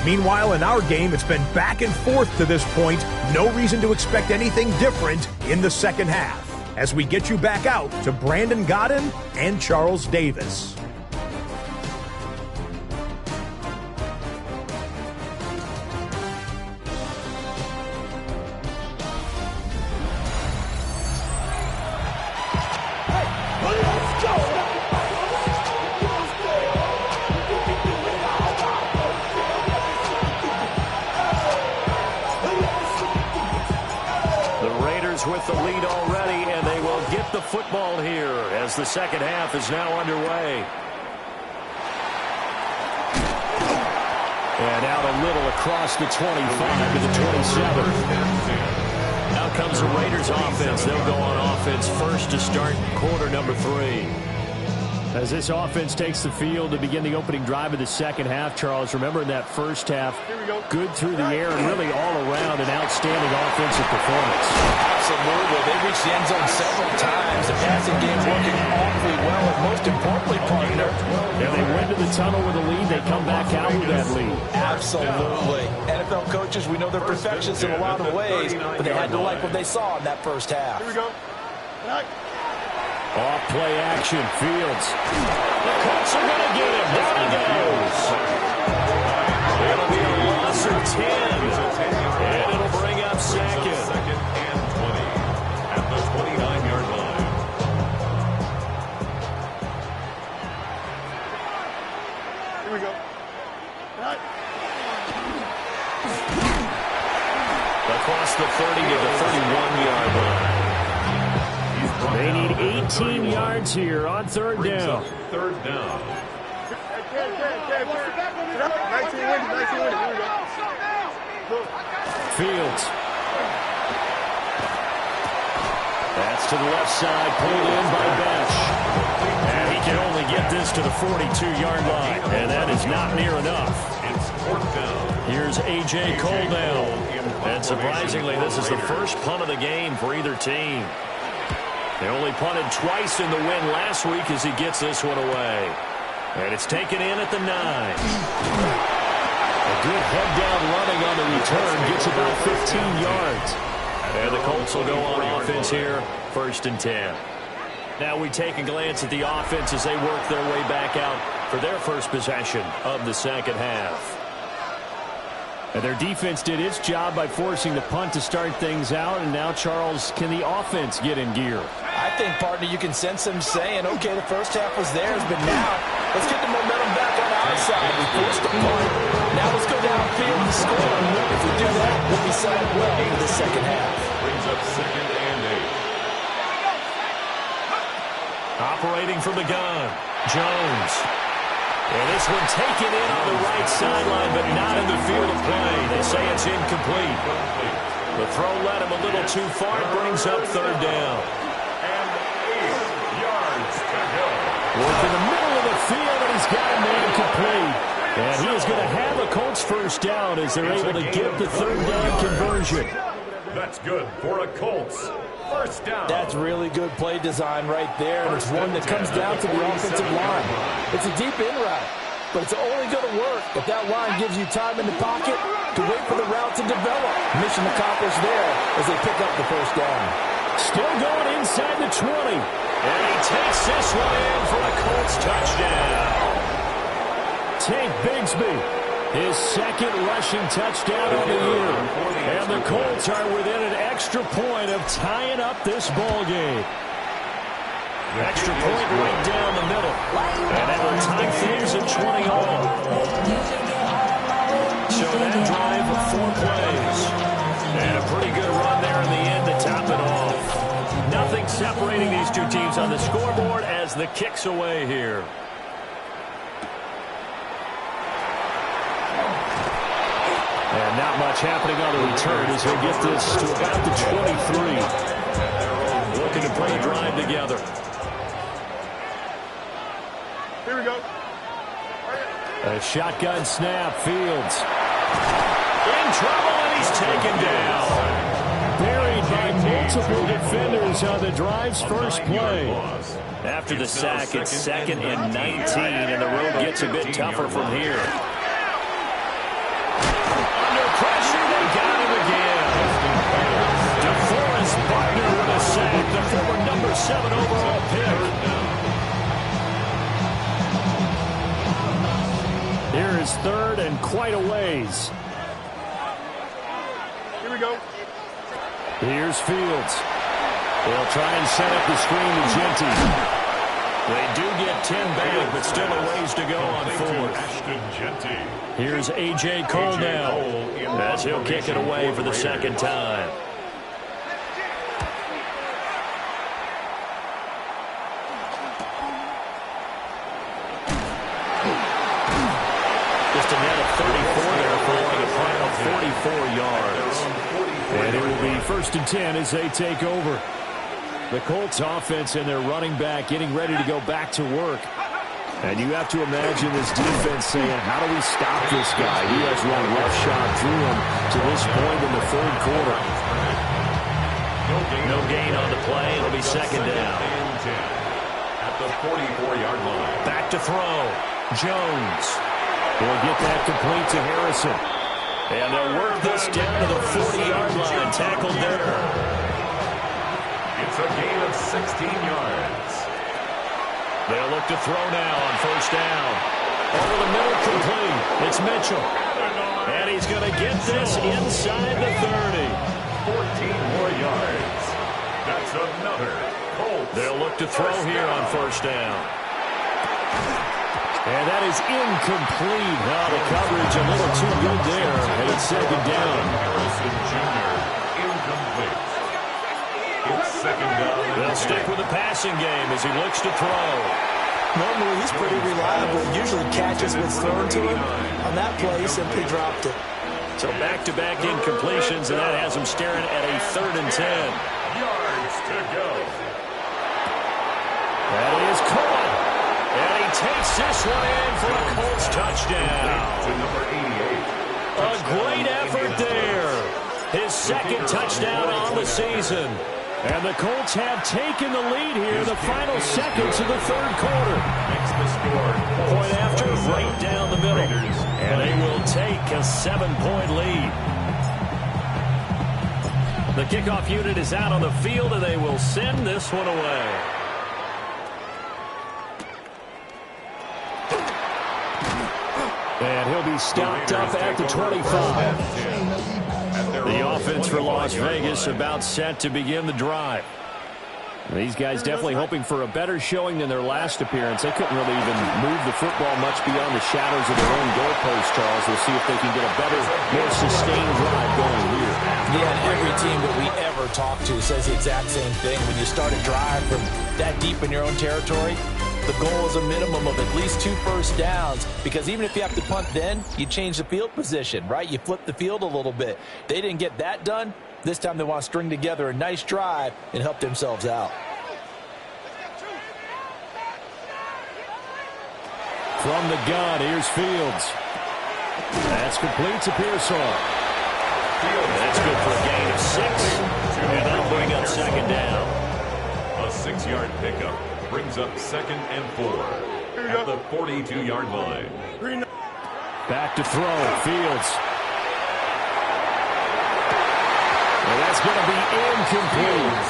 Meanwhile, in our game, it's been back and forth to this point. No reason to expect anything different in the second half, as we get you back out to Brandon Godden and Charles Davis. With the lead already, and they will get the football here as the second half is now underway. And out a little across the 25 to the 27. Now comes the Raiders offense. They'll go on offense first to start quarter number 3. As this offense takes the field to begin the opening drive of the second half, Charles, remember in that first half, good through the air and really all around an outstanding offensive performance. Absolutely. They reached the end zone several times. The passing game working awfully well, and most importantly, partner. Yeah, they went to the tunnel with a lead. They come back out with that lead. Absolutely. NFL coaches, we know they're perfectionists in a lot of ways, but they had to like what they saw in that first half. Here we go. Off play action, Fields. The Colts are going to get him. Down he goes. It'll be a loss of 10. And it'll bring up second. Second and 20 at the 29-yard line. Here we go. Across the 30 to the 31-yard line. They need 18 yards here on third down. Third down. 19 winning. Here we go. Fields. That's to the left side, pulled in by Bench. And he can only get this to the 42-yard line, and that is not near enough. It's fourth down. Here's A.J. Coldell. And surprisingly, this is the first punt of the game for either team. They only punted twice in the win last week as he gets this one away. And it's taken in at the 9. A good head-down running on the return gets about 15 yards. And the Colts will go on offense here, first and 10. Now we take a glance at the offense as they work their way back out for their first possession of the second half. And their defense did its job by forcing the punt to start things out. And now, Charles, can the offense get in gear? I think, partner, you can sense them saying, okay, the first half was theirs, but now let's get the momentum back on our side. We forced the punt. Now let's go downfield and score. If we do that, we'll be set up well into the second half. Brings up second and 8. Operating from the gun, Jones. And this one taken in on the right sideline, but not in the field of play. They say it's incomplete. The throw led him a little too far. It brings up third down. And 8 yards to go. Work in the middle of the field, and he's got a man complete. And he is going to have a Colts first down as they're able to get the third down conversion. That's good for a Colts first down. That's really good play design right there, and it's one that comes down to the offensive line. It's a deep in route, but it's only going to work if that line gives you time in the pocket to wait for the route to develop. Mission accomplished there as they pick up the first down. Still going inside the 20. And he takes this one in for a Colts touchdown. Tank Bigsby, his second rushing touchdown of the year. And the Colts are within an extra point of tying up this ball game. Extra point right down the middle. And that will tie things at 20 all. So that drive of 4 plays. And a pretty good run there in the end to top it off. Nothing separating these two teams on the scoreboard as the kick's away here. And not much happening on the return as he'll get this to about the 23. Looking to play a drive together. Here we go. A shotgun snap. Fields in trouble, and he's taken down. Buried by multiple defenders on the drive's first play. After the sack, it's 2nd and 19, and the road gets a bit tougher from here. Under pressure, they got him again. DeForest Buckner with a sack, the former number 7 overall pick. Here is 3rd and quite a ways. Here we go. Here's Fields. They'll try and set up the screen to Genty. They do get 10 back, but still a ways to go on 4th. Here's A.J. Cole now, as he'll kick it away for the second time. Just a net of 34 there for a final 44 yards. And it will be 1st and 10 as they take over. The Colts offense and their running back getting ready to go back to work. And you have to imagine this defense saying, how do we stop this guy? He has run roughshod through him to this point in the 3rd quarter. No gain on the play. It'll be 2nd down. At the 44-yard line. Back to throw. Jones will get that complete to Harrison. And they'll work this down to the 40-yard line. Tackled there. It's a gain of 16 yards. They'll look to throw now on 1st down. Over the middle, complete. It's Mitchell. And he's going to get this inside the 30. 14 more yards. That's another Colts. They'll look to throw here on 1st down. And that is incomplete. Now the coverage a little too good there. And it's 2nd down. Harrison Jr. incomplete. It's 2nd down. They'll stick with the passing game as he looks to throw. Normally, he's pretty reliable. Usually catches what's thrown to him. On that play, he simply dropped it. So back-to-back incompletions, and that has him staring at a 3rd and 10. Yards to go. That is caught. And he takes this one in for a Colts touchdown. To number 88. A great effort there. His 2nd touchdown on the season. And the Colts have taken the lead here in the final seconds of the 3rd quarter. Makes the score. Point after, right down the middle. And they will take a 7-point lead. The kickoff unit is out on the field, and they will send this one away. And he'll be stopped up at the 25. The offense for Las Vegas about set to begin the drive. These guys definitely hoping for a better showing than their last appearance. They couldn't really even move the football much beyond the shadows of their own goalpost, Charles. We'll see if they can get a better, more sustained drive going here. Yeah, and every team that we ever talk to says the exact same thing. When you start a drive from that deep in your own territory, the goal is a minimum of at least 2 first downs, because even if you have to punt then, you change the field position, right? You flip the field a little bit. They didn't get that done. This time they want to string together a nice drive and help themselves out. From the gun, here's Fields. That's complete to Pearsall. That's good for a gain of 6. And that'll bring up second down. A 6-yard pickup brings up 2nd and 4 at the 42-yard line. Back to throw, Fields. And that's going to be incomplete.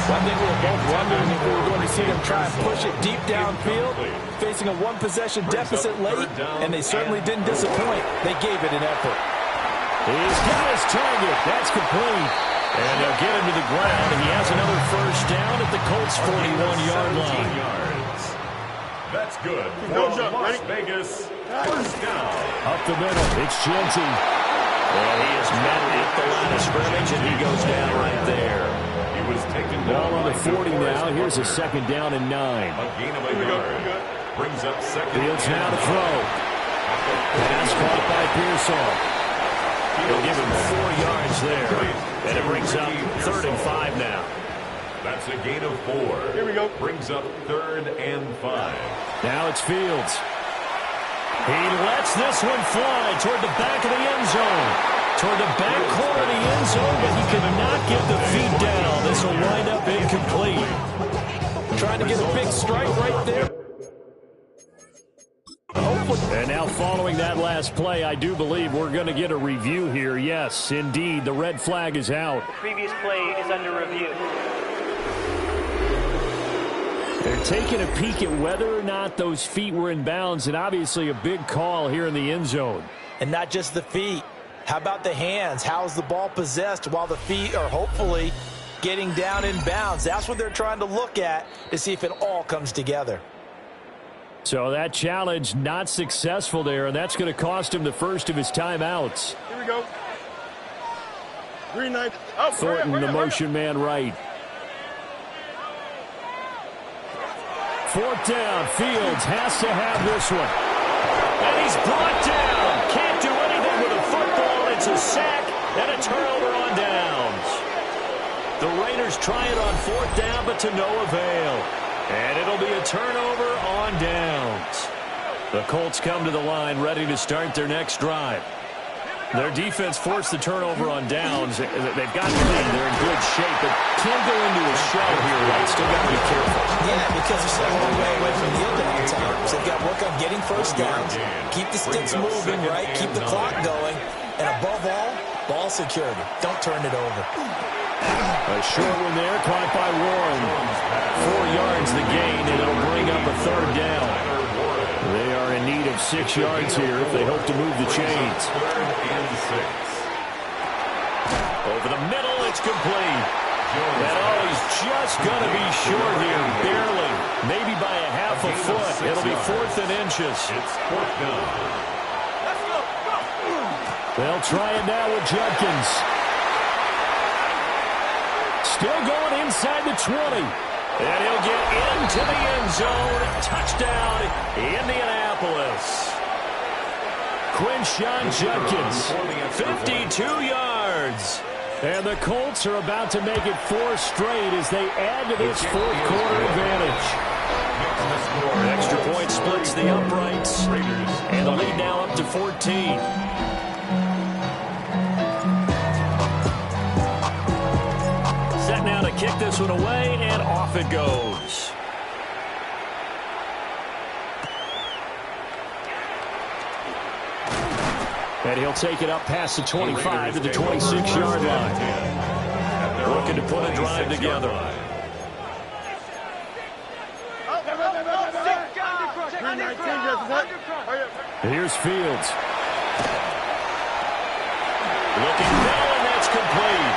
I think we were both wondering if we were going to see them try and push it deep downfield, facing a 1-possession deficit late, and they certainly didn't disappoint. They gave it an effort. He's got his target. That's complete. And they'll get him to the ground, and he has another first down at the Colts' 41-yard line. That's good for Las Vegas. First down. Up the middle, it's Genty. And he is met at the line of scrimmage, and he goes down right there. He was taken Ball down on the 40 now. Here's a 2nd down and 9. A gain of a yard. Brings up 2nd. Fields now to throw. Pass caught by Pearsall. They'll give him 4 yards there. And it brings up 3rd and 5 now. That's a gain of 4. Here we go. Brings up 3rd and 5. Now it's Fields. He lets this one fly toward the back of the end zone. Toward the back corner of the end zone, but he could not get the feet down. This will wind up incomplete. Trying to get a big strike right there. And now following that last play, I do believe we're going to get a review here. Yes, indeed, the red flag is out. The previous play is under review. They're taking a peek at whether or not those feet were in bounds, and obviously a big call here in the end zone. And not just the feet. How about the hands? How's the ball possessed while the feet are hopefully getting down in bounds? That's what they're trying to look at to see if it all comes together. So that challenge not successful there, and that's going to cost him the first of his timeouts. Here we go. Green knife. Thornton, the motion man right. 4th down. Fields has to have this one. And he's brought down. Can't do anything with a football. It's a sack and a turnover on downs. The Raiders try it on 4th down, but to no avail. And it'll be a turnover on downs. The Colts come to the line ready to start their next drive. Their defense forced the turnover on downs. They've got clean. They're in good shape, but can't go into a shell here, right? Still got to be careful. Yeah, because they're still a long way away from the field at times. They've got to work on getting first downs, keep the sticks moving, right? Keep the clock going. And above all, ball security. Don't turn it over. A short one there, caught by Warren. 4 yards the gain, and it'll bring up a 3rd down. They are in need of 6 yards here if they hope to move the chains. 3rd and 6. Over the middle, it's complete. And he's just going to be short here, barely. Maybe by a half a foot. It'll be 4th and inches. It's 4th down. They'll try it now with Judkins. Still going inside the 20. And he'll get into the end zone. Touchdown, Indianapolis. Quinshon Judkins, 52 yards. And the Colts are about to make it 4 straight as they add to this 4th quarter advantage. Extra point splits the uprights. And the lead now up to 14. Set now to kick this one away, and off it goes. And he'll take it up past the 25 to the 26-yard line. Looking to put a drive together. Here's Fields. Looking down, and that's complete.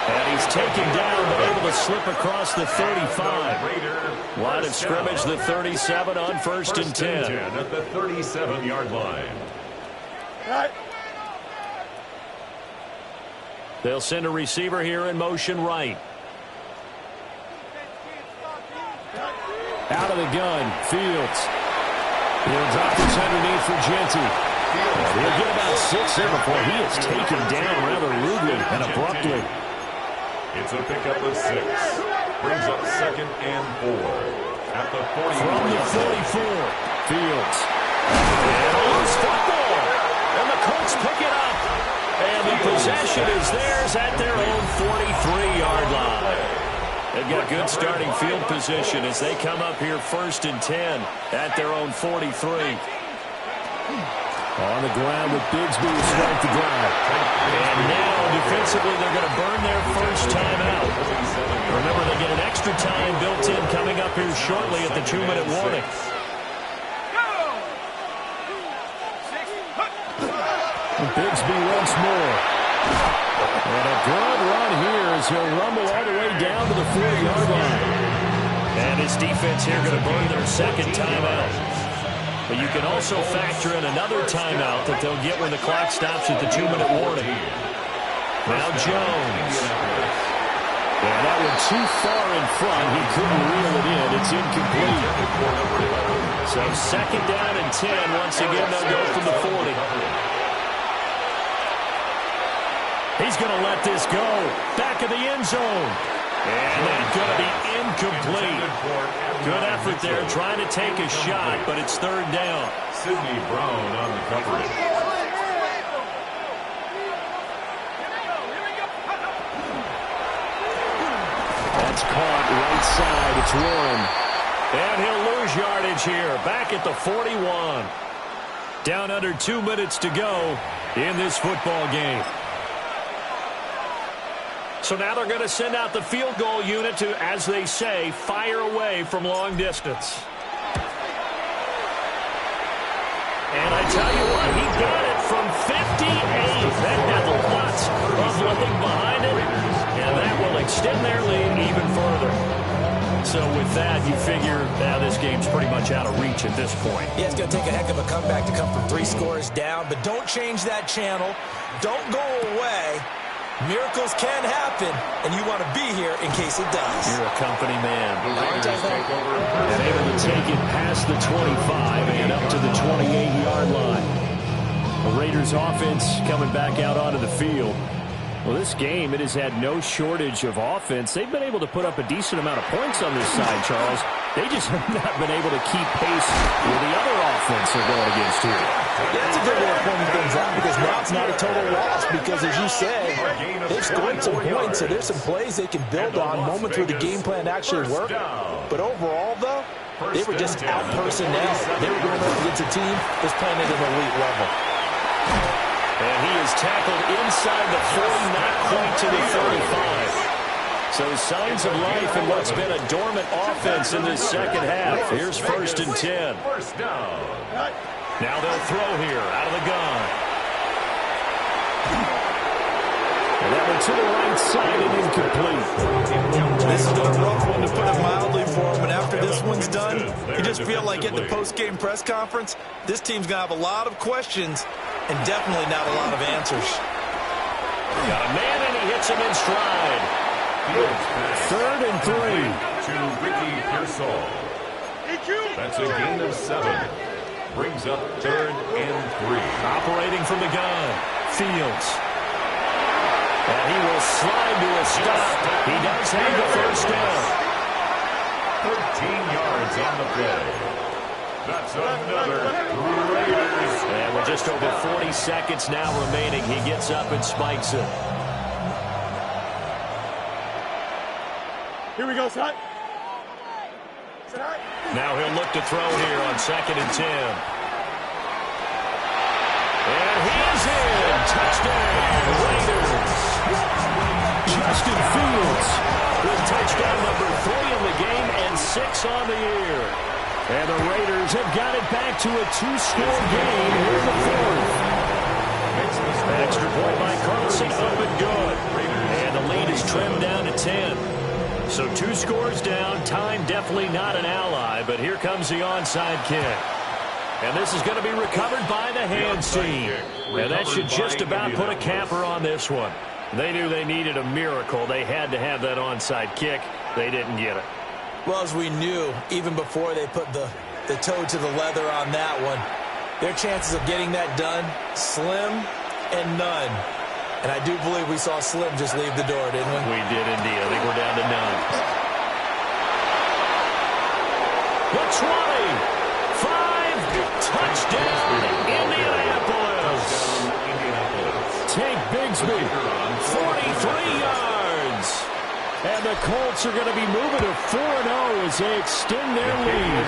And he's taken down, but able to slip across the 35. Line of scrimmage, the 37 on 1st and 10. At the 37-yard line. They'll send a receiver here in motion right. Out of the gun, Fields. He'll drop this underneath for Genty. He'll get about 6 there before he is taken down rather rudely and abruptly. It's a pickup of 6. Brings up 2nd and 4. At the 40. From the 44, Fields. And a loose football. And the Colts pick it up. And the possession is theirs at their own 43-yard line. They've got good starting field position as they come up here 1st and 10 at their own 43. On the ground with Bigsby to start the drive. And now defensively they're going to burn their first time out. Remember, they get an extra time built in coming up here shortly at the 2-minute warning. Bigsby once more. And a good run here as he'll rumble all the way down to the 40-yard line. And his defense here going to burn their second timeout. But you can also factor in another timeout that they'll get when the clock stops at the 2-minute warning. Now Jones. And that one too far in front. He couldn't reel it in. It's incomplete. So 2nd down and 10. Once again, they'll go from the 40. He's going to let this go. Back of the end zone. And that's going to be incomplete. Good effort there trying to take a shot, but it's 3rd down. Sidney Brown on the coverage. That's caught right side. It's Warren. And he'll lose yardage here. Back at the 41. Down under 2 minutes to go in this football game. So now they're going to send out the field goal unit to, as they say, fire away from long distance. And I tell you what, he got it from 58. That had lots of looking behind it, and that will extend their lead even further. So with that, you figure now this game's pretty much out of reach at this point. Yeah, it's going to take a heck of a comeback to come from 3 scores down, but don't change that channel. Don't go away. Miracles can happen, and you want to be here in case it does. You're a company man. And able to take it past the 25 and up to the 28-yard line. The Raiders offense coming back out onto the field. Well, this game, it has had no shortage of offense. They've been able to put up a decent amount of points on this side, Charles. They just have not been able to keep pace with the other offense they're going against here. Yeah, it's a good way of pointing things out because now it's not a total loss because, as you say, they've scored some points, so there's some plays they can build on, moments where the game plan actually worked. But overall, though, they were just out-personnel. They were going up against a team that's playing at an elite level. And he is tackled inside the 40, not quite to the 35. So signs of life in what's been a dormant offense in this second half. Here's 1st and 10. Now they'll throw here out of the gun. And that one to the right side and incomplete. This has been a rough one, to put it mildly, for him. And after this one's done, you just feel like at the post-game press conference, this team's going to have a lot of questions and definitely not a lot of answers. Got a man, and he hits him in stride. 3rd and 3. To Ricky Pearsall. That's a gain of 7. Brings up 3rd and 3. Operating from the gun. Fields. And he will slide to a stop. He does have the first down. 13 yards on the play. That's another Raiders. And with just over 40 seconds now remaining, he gets up and spikes it. Here we go, son. Now he'll look to throw here on 2nd and 10. And he is in. Touchdown, Raiders. Justin Fields with touchdown number 3 in the game and 6 on the year. And the Raiders have got it back to a 2-score game here in the 4th. Extra point by Carlson, up and good. And the lead is trimmed down to 10. So 2 scores down, time definitely not an ally, but here comes the onside kick. And this is going to be recovered by the hands team. And that should just about put a capper on this one. They knew they needed a miracle. They had to have that onside kick. They didn't get it. Well, as we knew, even before they put the toe to the leather on that one, their chances of getting that done, slim and none. And I do believe we saw Slim just leave the door, didn't we? We did indeed. I think we're down to none. The 20. 5. Touchdown, Indianapolis. Tank Bigsby, 43 yards. And the Colts are going to be moving to 4-0 as they extend their lead.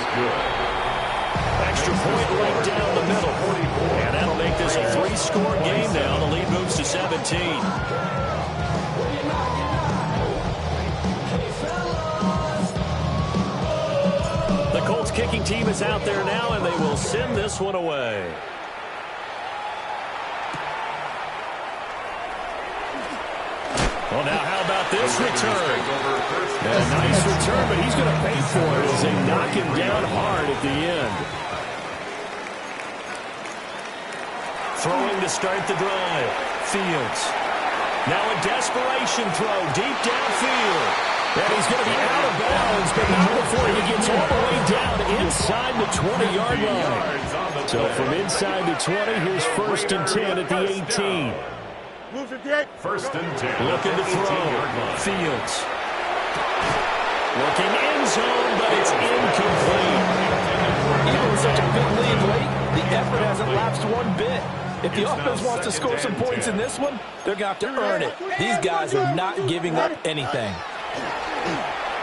Extra point right down the middle. And that'll make this a 3-score game now. The lead moves to 17. The Colts kicking team is out there now, and they will send this one away. Well, now how about this return? A nice return, but he's going to pay for it as they knock him down hard at the end. Throwing to start the drive. Fields. Now a desperation throw deep downfield. And he's going to be out of bounds, but not before he gets all the way down inside the 20-yard line. So from inside the 20, here's 1st and 10 at the 18. First and 10. Looking to throw. Fields. Looking end zone, but it's incomplete. Even with such a big lead late, the effort hasn't lapsed one bit. If the offense wants to score some points in this one, they're going to have to earn it. These guys are not giving up anything.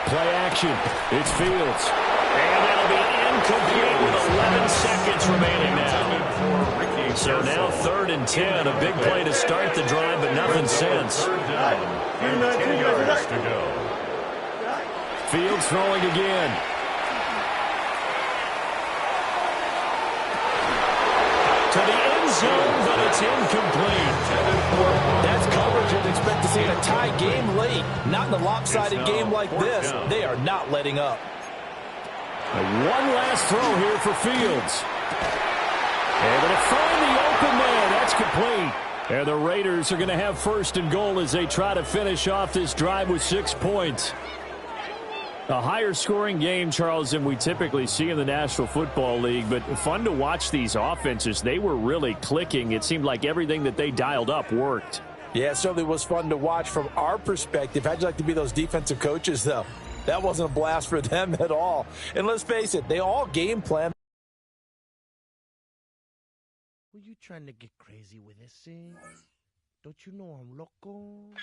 Play action. It's Fields. And that'll be incomplete with 11 seconds remaining now. So now 3rd and 10. A big play to start the drive, but nothing since. 10 yards to go. Fields throwing again. To the end zone, but it's incomplete. That's coverage you'd expect to see in a tie game late. Not in a lopsided game like this. They are not letting up. One last throw here for Fields. Able to find the open man. That's complete. And the Raiders are going to have 1st and goal as they try to finish off this drive with 6 points. A higher scoring game, Charles, than we typically see in the National Football League, but fun to watch these offenses. They were really clicking. It seemed like everything that they dialed up worked. Yeah, it certainly was fun to watch from our perspective. How'd you like to be those defensive coaches, though? That wasn't a blast for them at all. And let's face it, they all game plan. Were you trying to get crazy with this thing? Don't you know I'm loco?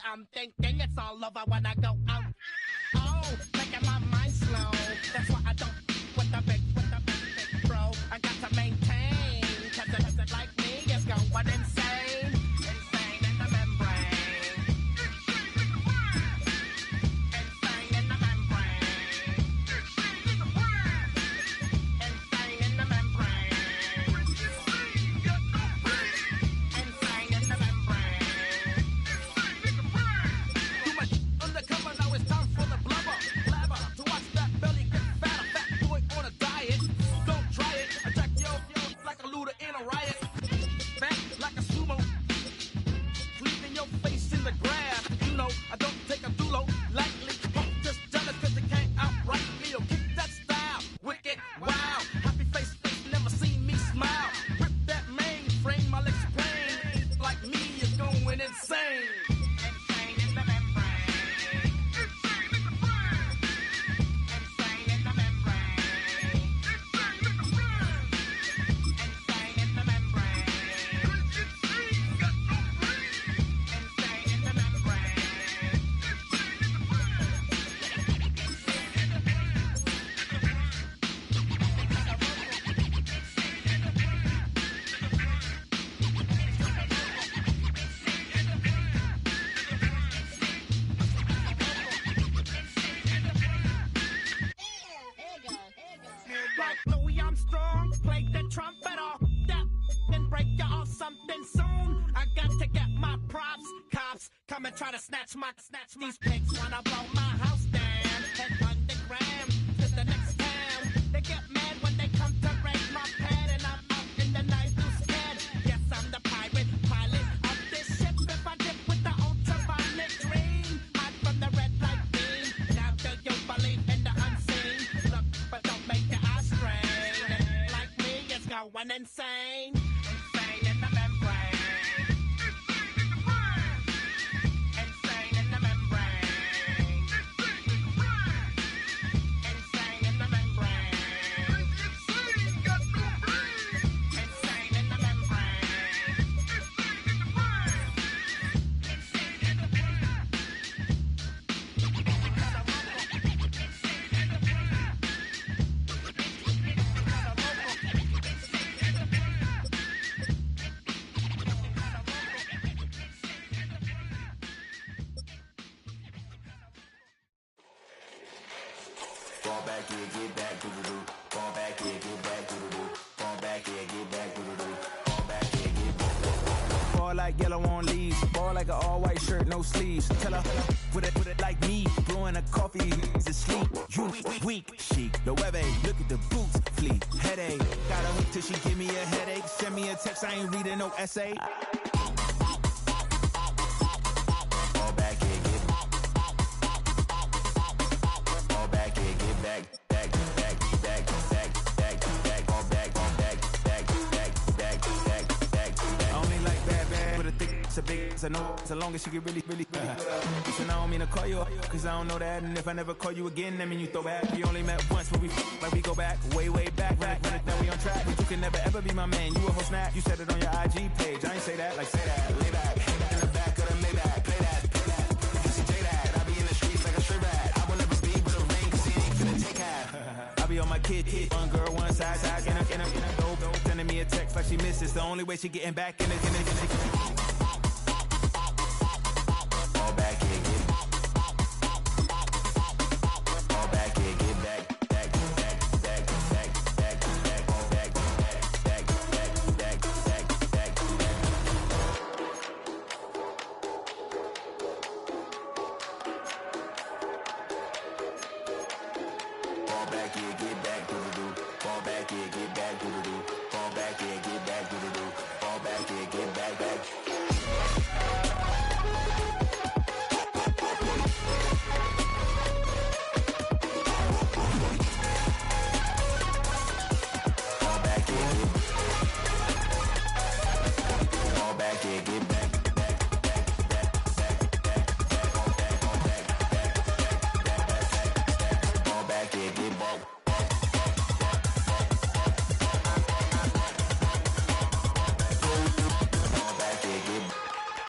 I'm thinking it's all over when I go out. Oh, making my mind slow. That's why I don't with the big bro. I got to maintain, cause it isn't like me, it's going insane. Insane in the membrane. Insane in the membrane. Insane in the membrane. Insane in the membrane. something, break you off something soon. I got to get my props. Cops come and try to snatch these pigs wanna blow my house down. Head underground to the next town. They get mad when they come to raid my pad, and I'm out in the night too scared. Yes, I'm the pirate pilot of this ship. If I dip with the ultraviolet green, hide from the red light beam. Now do you believe in the unseen? Look, but don't make your eyes strain. Like me, it's going insane. Insane in the membrane. Insane in the membrane. Insane in the membrane. Insane in the membrane. Fall back here, get back, doo-doo-doo. Fall back here, get back, doo-doo-doo. Fall back here, get back, doo-doo-doo. Fall back here, get back. Ball like yellow on leaves. Ball like an all-white shirt, no sleeves. Tell her, put it like me. Blowing a coffee, he's asleep. You weak, chic. The web look at the boots, fleet. Headache. Gotta wait till she give me a headache. Send me a text, I ain't reading no essay. Fall back here, get back. Fall back here, get back. Back, back, back, back, back, back. Fall back, back, back, back, back, back, back. I only like bad, but a thick, it's a big, it's a no, so long as she get really. Listen, I don't mean to call you up, cause I don't know that. And if I never call you again, that mean you throw back. We only met once, but we like we go back, way back. Run it down, we on track. But you can never ever be my man. You a whole snack. You said it on your IG page. I ain't say that, like say that. Lay back, in the back of the Maybach. Play that. You see J that. I be in the streets like a strip rat. I will never speak with a ring, cause he ain't finna take half. I be on my kid. One girl, one side, in a dope. Sending me a text like she misses. The only way she getting back in it.